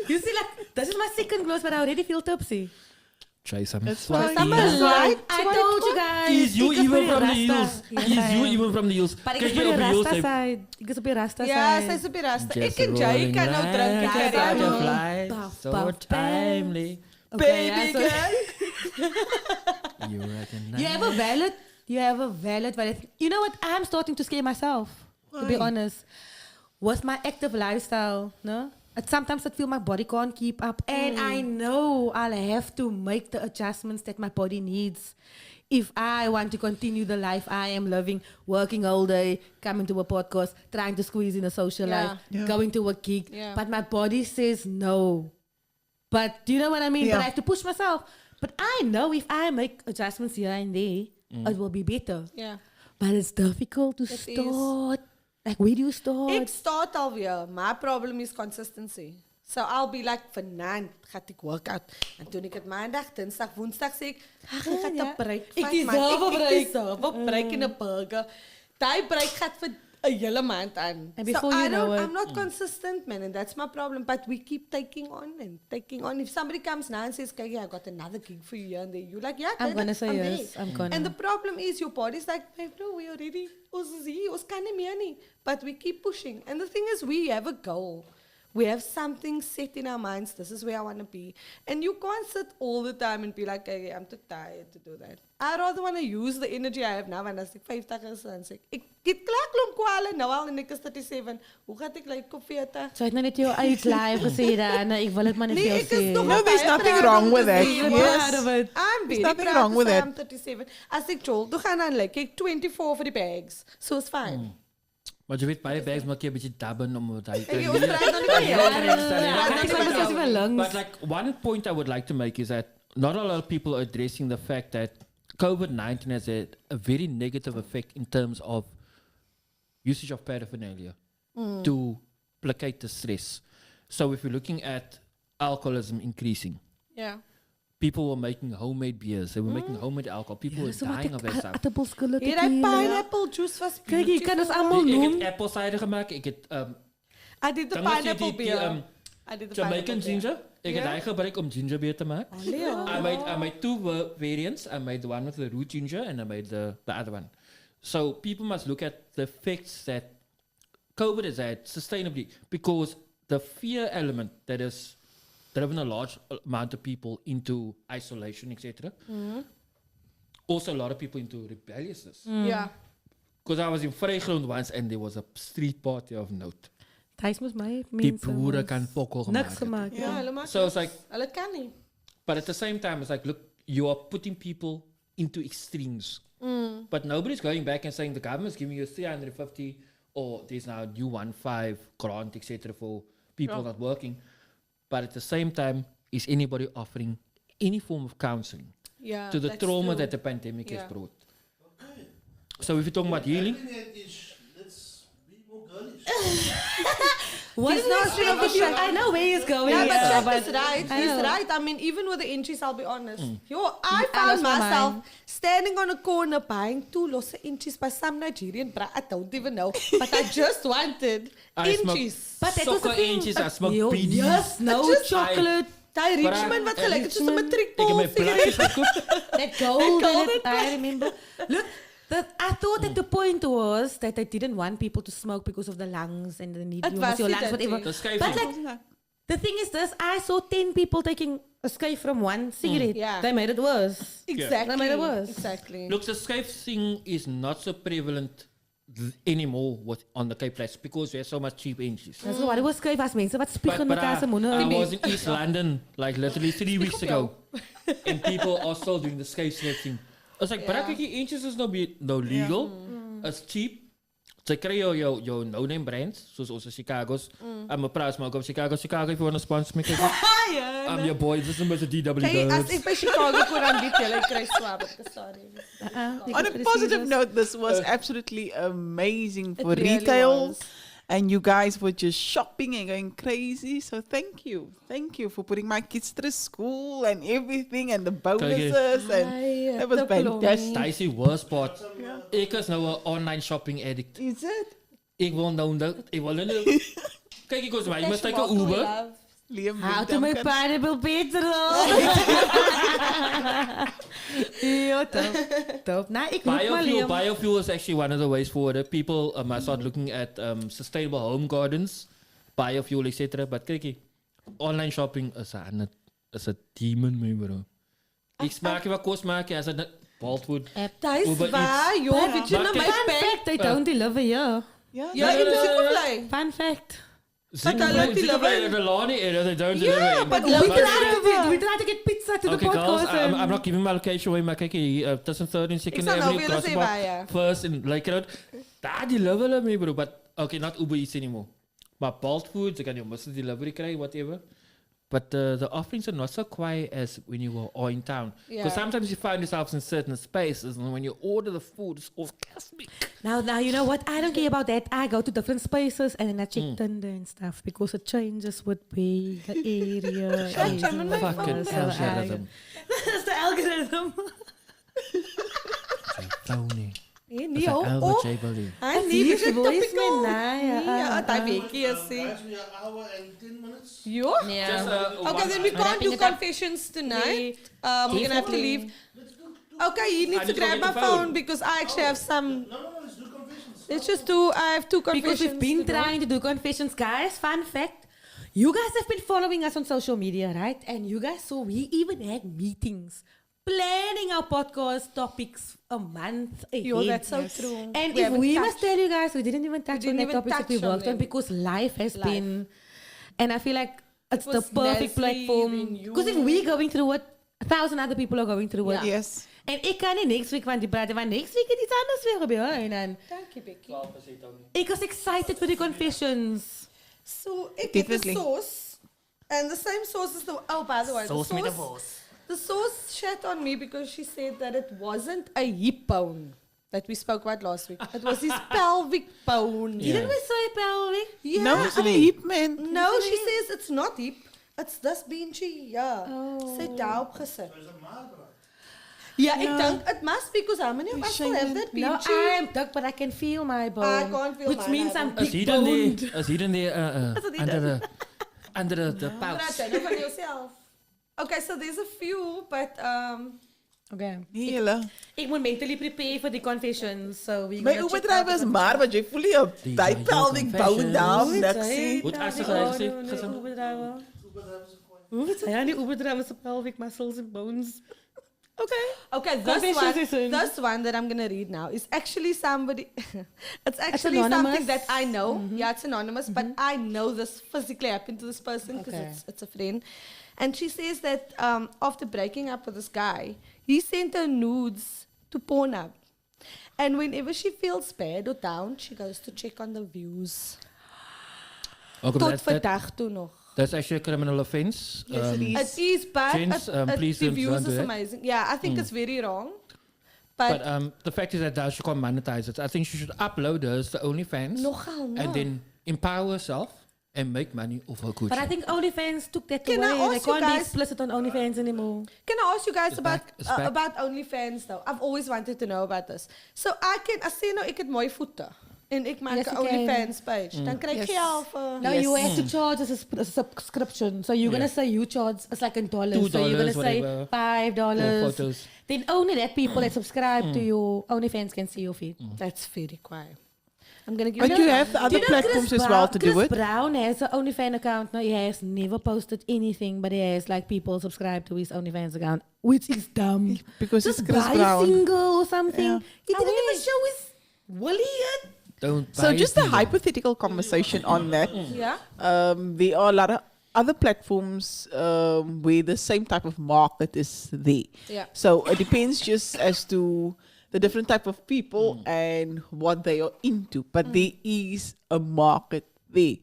You see, like, this is my second glass, but I already feel tipsy. Try some. It's fine. I'm alive. I told you guys. Is you ik is even bij from the Rasta. hills? Yes, Is I you am. even from the hills? Maar ik Kijk is je op op de de hills Rasta heb- side. Ik is op de Rasta Ja, side. sy is op die rasta. Just Ek en Jay rolling kan nou like drink. a Carry on. butterfly, Puff, so puff, timely. Okay, Baby yeah, so- girl. You recognize. You have a valid. You know what? I'm starting to scare myself, to be honest. With my active lifestyle, no? Sometimes I feel my body can't keep up. And I know I'll have to make the adjustments that my body needs. If I want to continue the life I am living, working all day, coming to a podcast, trying to squeeze in a social Yeah. life, Yeah. going to a gig. Yeah. But my body says no. But do you know what I mean? But Yeah. I have to push myself. But I know if I make adjustments here and there, it will be better. Yeah. But it's difficult to It is. start. Like, where do you start? Ek start alweer. My problem is consistency. So I'll be like, vanaand gaat ek workout. En toen ik het maandag, dinsdag, woensdag sê ek, ag, ek gaan 'n break Ek vat, deserve man. a break. Ek deserve 'n break en 'n burger. Daai break gaat vir 'n hele maand aan. And So before you know it- I'm not consistent, man, and that's my problem. But we keep taking on and taking on. If somebody comes now and says, "Kijk, I got another gig for you," and you're like, "Yeah, I'm gonna say there. yes. I'm gonna. And the problem is your body's like, "Hey, bro, we already, ons is hier, ons kan nie meer nie." But we keep pushing. And the thing is, we have a goal. We have something set in our minds. This is where I want to be. And you can't sit all the time and be like, "Okay, I'm too tired to do that." I rather want to use the energy I have now. And as ek 50 is, dan sê ek het klaar klomp kwale nou al en ek is 37. Hoe gaan ek lyk op 40? So, ek het nou net jou uit live gesê, dan ek wil dit maar net Nee, vir jou ek is sê. nog No, there's baie nothing proud wrong om with te that. sê, Yes. Proud of it. I'm very nothing proud wrong to with say that. I'm 37. As ek jol, toe gaan dan lyk ek 24 vir die bags. So it's fine. Maar je weet, baie bags maak je een beetje dabben om het uit te Ek ons praat nog nie van Ja, jare. ja, Ons ja, praat ja, nog nie ja, van ja, jare. ja. lungs. But like one point I would like to make is that not a lot of people are addressing the fact that COVID-19 has had a very negative effect in terms of usage of paraphernalia to placate the stress. So if you're looking at alcoholism increasing, Ja. people were making homemade beers, they were making homemade alcohol, people were dying of that stuff. Appelskille Hier hy pineapple juice was Kijk, je kan ons allemaal Ik noemen. heb apple cider gemaakt, ik heb I did the dan was je pineapple die, beer. I did the Jamaican pineapple beer. ginger. Ik heb die gebruikt om ginger beer te maken. I made two variants. I made the one with the root ginger and I made the other one. So people must look at the effects that COVID has had sustainably because the fear element that has driven a large amount of people into isolation, etc. Also a lot of people into rebelliousness. Ja. Because I was in Vrygrond once and there was a street party of note. Thijs moest mij Die mensen boeren was kan fokol niks gemaakt. gemaakt. Ja, hulle maak. So it's like, Hulle kan nie. but at the same time, it's like, look, you are putting people into extremes. But nobody's going back and saying the government's giving you 350 or there's now a new 1.5 grant, etc. for people not working. But at the same time, is anybody offering any form of counseling Ja. to the that's trauma true. that the pandemic has Yeah. brought? So if you're talking about healing, Let's be more girlish. What is not sure of you? I know where he's going. Yeah, but yeah, Jack is right. I He's know. right. I mean, even with the inches, I'll be honest. Yo, I alles found van myself mine. standing on a corner buying 2 losse inches by some Nigerian bra. I don't even know. But I just wanted I smoke inches. But that was the soccer thing. inches, I smoke Yo, BDs. yes, no Just- chocolate. Die But I- Richmond wat gelyk het soos 'n Ik matriekbol heb mijn sigaret. blaadjes gekocht. That gold. golden I remember. Look, I thought that the point was that I didn't want people to smoke because of the lungs and the need Het you was must your niet lungs, dat whatever. ding. Dat is But like, the thing is this, I saw 10 people taking a skype from one cigarette. Yeah. They made it worse. Exactly. No matter what. Exactly. Look, the Skype thing is not so prevalent anymore on the Cape Flats because there's so much cheap inches. That's what it was skype as mensen wat spiegen But met elkaar zijn monden. I was in East London like literally 3 weeks ago, and people are still doing the Skype snatching. I was like, Yeah. but inches is no legal. It's cheap. Ze krijgen jou no-name brands, zoals onze Chicago's. I'm a proud smoker of Chicago. Chicago, if you want to sponsor me, I'm your boy. This is the DW Hey, as Dubs. ek by Chicago kom aan dit, jy kry swabber. Sorry. On a positive note, this was absolutely amazing for really retail. was. And you guys were just shopping and going crazy. So thank you. Thank you for putting my kids through school and everything and the bonuses. And that was fantastic. Dat is die worst part. Ik is nou een online shopping addict. Is it? Ik wil nou... Ik wil nou... Kijk, ik was maar. Je moet kijken Uber. Liam How Wint to make Duncan. pineapple petrol. Ja, top. Top. Nou, ik moet maar leren. Biofuel is actually one of the ways forward. People must start looking at sustainable home gardens, biofuel, etc. But kijk, online shopping is a demon, my bro. Ik smaak je wat kost maken als het Boltwood. Dis Uber waar, joh, weet jy nou my Fun pack? fact, they don't deliver here. Yeah. Ja, ek is ook bly. Fun fact. hulle deliver. The Lani area, they don't Yeah, deliver. but We tried to get pizza to the Okay, girls, podcast. and- I'm not giving my location away, maar kijk hier, tussen 3rd en 2nd Ik zou nou Avenue, willen zeggen waar, ja. First in Lake Road. Daar deliver me, bro. But, okay, not Uber Eats anymore. Maar Bolt Food, ze kan je mustard delivery krijgen, whatever. but the offerings are not so quiet as when you were all in town. Because Yeah. sometimes you find yourselves in certain spaces, and when you order the food, it's orgasmic. Now, you know what? I don't care about that. I go to different spaces and then I check Tinder and stuff because it changes with way the area. is. Fucking So I- algorithm. That's the algorithm. Phony. Nee, Dis nee, 'n hou Albert op. J. Bully. Hy Dis nie hier vir voice topical. man, nee, Ja, daai weekie is Guys, sê. we are hour and 10 minutes. Jo. Yeah. Okay, then we can't do confessions tonight. We're gonna have to leave. Okay, you need I to just go grab get my the phone phone. because I actually have some. No, let's do confessions. Let's just do. I have two confessions. Because we've been to do. trying to do confessions, guys. Fun fact. You guys have been following us on social media, right? And you guys saw we even had meetings planning our podcast topics a month ahead. Yo, that's so true. And We if haven't we touched- must tell you guys, we didn't even touch didn't on the even topics that we touch on worked on them. because life has been, and I feel like it's the was perfect Nestle, platform. then you. Because if we're going through it, 1,000 other people are going through it. Ja. Yes. En ik kan niet next week van die praten, want next week het iets anders weer gebeuren. En Dankie, Becky. ik was excited for the confessions. So, ek het 'n Definitely. sauce. And the same sauce as the. Oh, by the way, the sauce shat on me because she said that it wasn't a hip bone that we spoke about last week. It was his pelvic bone. Yeah. Didn't we say pelvic? Yeah. No, it's a heap, man. No, she says it's not hip. It's this beentjie. Ja. Sy het daarop gesit. Ja, ek dink it must be because how many of us will have that No, beentjie? I am duck, but I can feel my bone. I can't feel which mine, means I I'm don't. Is big hier dan boned. die, is hier dan die, under the pouch. Praat nou van yourself. Okay, so there's a few, but Okay. Nee, julle. Ik moet mentally prepare for the confessions. So we My gonna check Uber-driver out is the maar wat jy voel jy op Die die van jou pelvic bone confessions. down, Hoe dat het sê. hy Hoe het nou Ashley die gesê? audio in die Gesin? Uber-driver? Hoe het hy aan die Uber-driver se pelvic muscles and bones? Okay, this one that I'm gonna read now is actually somebody. It's actually anonymous? something that I know. Yeah, it's anonymous, but I know this physically happened to this person because Okay. it's a friend. And she says that after breaking up with this guy, he sent her nudes to Pornhub. And whenever she feels bad or down, she goes to check on the views. Okay, Tot but vandaag toe nog. that's actually a criminal offense. Yes, it is. It is, but Gents, please the don't views do is that. amazing. Yeah, I think it's very wrong. But, But the fact is that now she can't monetize it. I think she should upload hers to OnlyFans nogal, no. and then empower herself and make money off her coochie. But I think OnlyFans took that Can I away. They ask you can't be guys- explicit on OnlyFans anymore. Can I ask you guys It's about back, it's back. about OnlyFans though? I've always wanted to know about this. So I sê nou ek het mooi voete en ek maak Yes, 'n you can. OnlyFans page. Dan kry ek Yes. geld vir. No, you have to charge as a subscription. So you're gonna say you charge it's like in dollars. So you're gonna $2, say whatever. Or $5. photos. Then only that people that subscribe to your OnlyFans can see your feed. That's very quiet. I'm gonna give But you have the other Do you know platforms Chris as well to do Chris it. Brown has an OnlyFans account. No, he has never posted anything, but he has like people subscribe to his OnlyFans account, which is dumb. Because Just it's Chris buy Brown. a single or something. Yeah. He I didn't even wish. show his willy yet. Don't So buy just it a either. hypothetical conversation on that. Yeah. There are a lot of other platforms where the same type of market is there. Yeah. So it depends just as to the different type of people and what they are into. But there is a market there.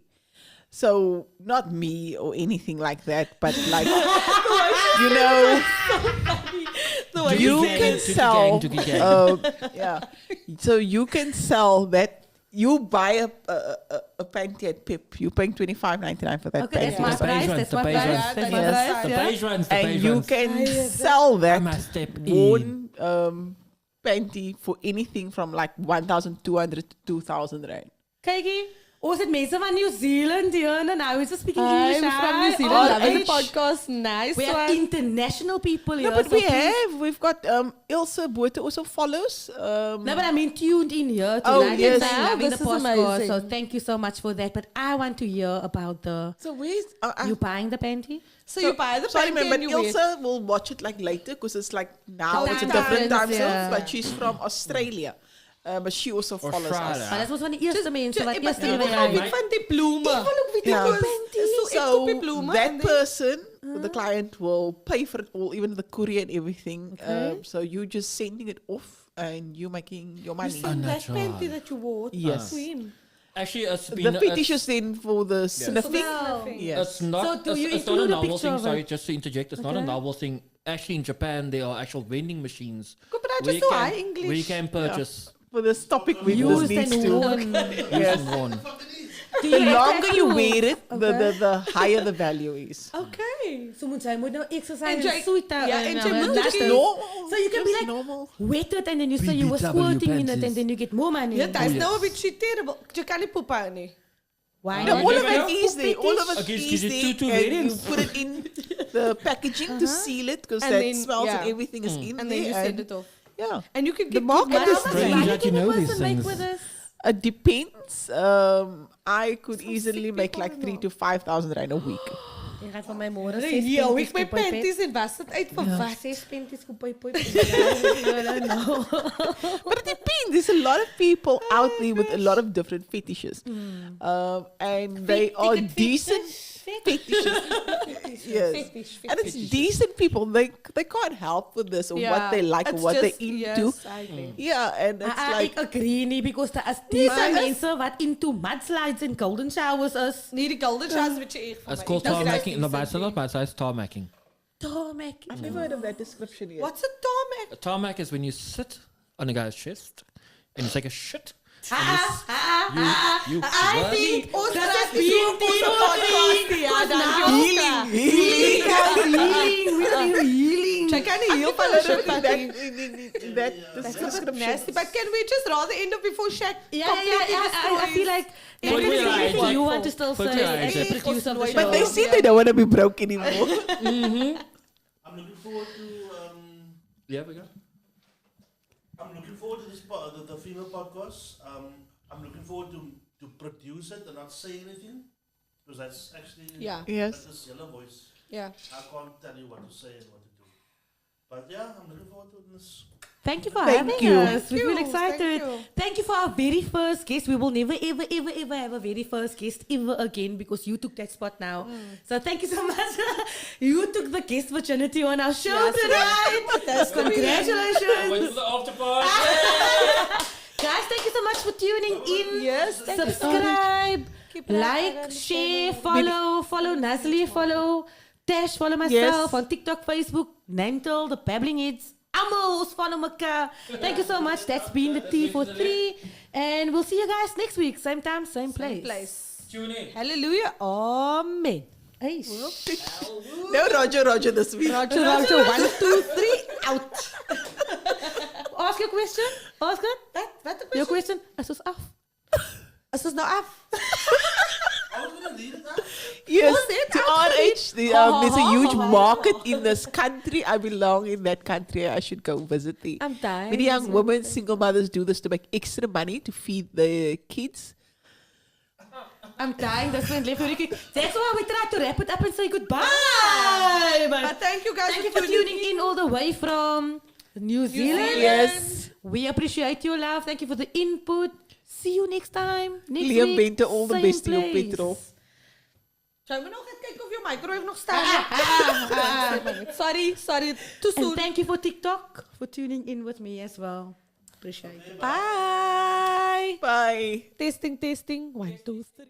So not me or anything like that, but like you know, you can sell. Tukkie gang. Yeah. So you can sell that. You buy a panty at Pip. You're paying $25.99 for that Okay, panty. that's my The price. page That's runs, my the page price. runs. That's my Yes. price. The Yeah. page runs, the And page you runs. can sell I that must step in. worn panty for anything from like 1,200 to 2,000 rand. Kykie, ons het mense van New Zealand hier en nou is speaking English. I'm from New Hi, Zealand. all Loving the age. podcast. Nice We have one. international people here. No, but so we please- have. We've got Ilse Boete also follows. No, but I mean tuned in here to Oh, like yes. and Wow, loving this the is podcast. amazing. So thank you so much for that. But I want to hear about the So where's you buying the panty? So you buy the sorry, panty man, but and you wear. Ilse will watch it like later because it's like now it's a Time different time difference, zone. yeah. But she's from Australia, but she also follows Australia. us. Maar dat was van die eerste mensen wat Ek eerste wil weer ook ry. van die bloeme. Ek wil ook weet Ja. hoe panty. So ek koop die bloeme that en dan- person, the client, will pay for it all, even the courier and everything. Okay. So you just sending it off and you making your You money. send that Unnatural. panty that you wore Yes. to him. Actually, it's The been fetish is in for the sniffing. Yes. It's not. So do you it's not a include a novel picture thing. of Sorry, it? just to interject. It's not a novel thing. Actually, in Japan, there are actual vending machines Go, but I where just you so can- high English. where you can purchase For this topic, we Used needs and to. worn. Yes. and worn. Do The you longer you actually- wear it, the higher the value is. Okay. So moet jy moet nou exercise En en jy- sweet ja, en jy moet Just Just normal. So you can be just like, normal. wet it and then you say you were BBW squirting in it panties. and then you get more money. Ja, dat is yes. nou 'n bietjie terrible. Jy kan nie poep uit nie. Why No, not? all you of know, it is there. All of it Okay, is gives you there. two And you variants. put it in the packaging to seal it because And that then, smells and yeah. everything is in And there. then you send it off. Yeah. And you can The get market good is money. strange Why that did you know the these person make things. with us? It depends. I could easily make like 3,000 to 5,000 rand a week. Jy gaan van my môre Ja, ek my panties en was dit uit vir wat? 6 penties koop by poi. No. But it depends. There's a lot of people out there with a lot of different fetishes. And they are decent fetishes. Yes. And it's decent people. They can't help with this or what they like or what they're into. Yes, I think. Yeah, and it's like Ek agree nie because daar is decent mense wat into mudslides and golden showers is. Nee, die golden showers wat jy eet vir It's my. called Dit is tarmacking. No, decent but it's not. ding. But it's tarmacking. Tarmac. I've never heard of that description yet. What's a tarmac? A tarmac is when you sit on a guy's chest and you take a shit. You I think Ons dat is is being podcast. Ja, dan healing. We are healing. Jy kan nie heel van That, shit vat nie. in that description. Nasty, but can we just rather end up before Shaq Yeah. completely I feel like Put me anything right. you want to still Put me say right. as a producer of the show. But they say they don't want to be broke anymore. I'm looking forward to Yeah, we go. I'm looking forward to this the female podcast. I'm looking forward to produce it and not say anything because that's actually Yes. that's yellow voice. Yeah. I can't tell you what to say and what to do. But yeah, I'm looking forward to this. Thank you for Thank having you. us. We feel Thank excited. you. Thank you for our very first guest. We will never, ever have a very first guest ever again because you took that spot now. So thank you so much. You took the guest virginity on our show tonight. Congratulations. Wait for the after party. Guys, thank you so much for tuning in. Yes, thank you so much. Subscribe, Keep like, that share, follow Nasli, follow Tash, follow myself on TikTok, Facebook, Nantel, the Babbling Heads. Amos, follow mekaar. Thank you so much. That's been the Tea for Three. And we'll see you guys next week. Same time, same place. Tune in. Hallelujah. Amen. Hey. No Roger this week. Roger, 1, 2, 3, out. Ask your question. Ask it. Wat Your question. Is ons af? Is ons nou af? I was gonna leave it out. Yes, Was it to RH, there's a huge market in this country. I belong in that country. I should go visit the. I'm dying. Many young women, single mothers do this to make extra money to feed their kids. I'm dying. That's when left very quick. That's why we try to wrap it up and say goodbye. But thank you guys Thank you for tuning in all the way from New Zealand. Yes. We appreciate your love. Thank you for the input. See you next time. Next Liam week. Bente, all the same best to you, place. Petro. Jy moet nog gaan kyk of jou microwave nog staan. Sorry. Too And soon. thank you for TikTok for tuning in with me as well. Appreciate it. Bye. Bye. Testing. 1, 2, 3.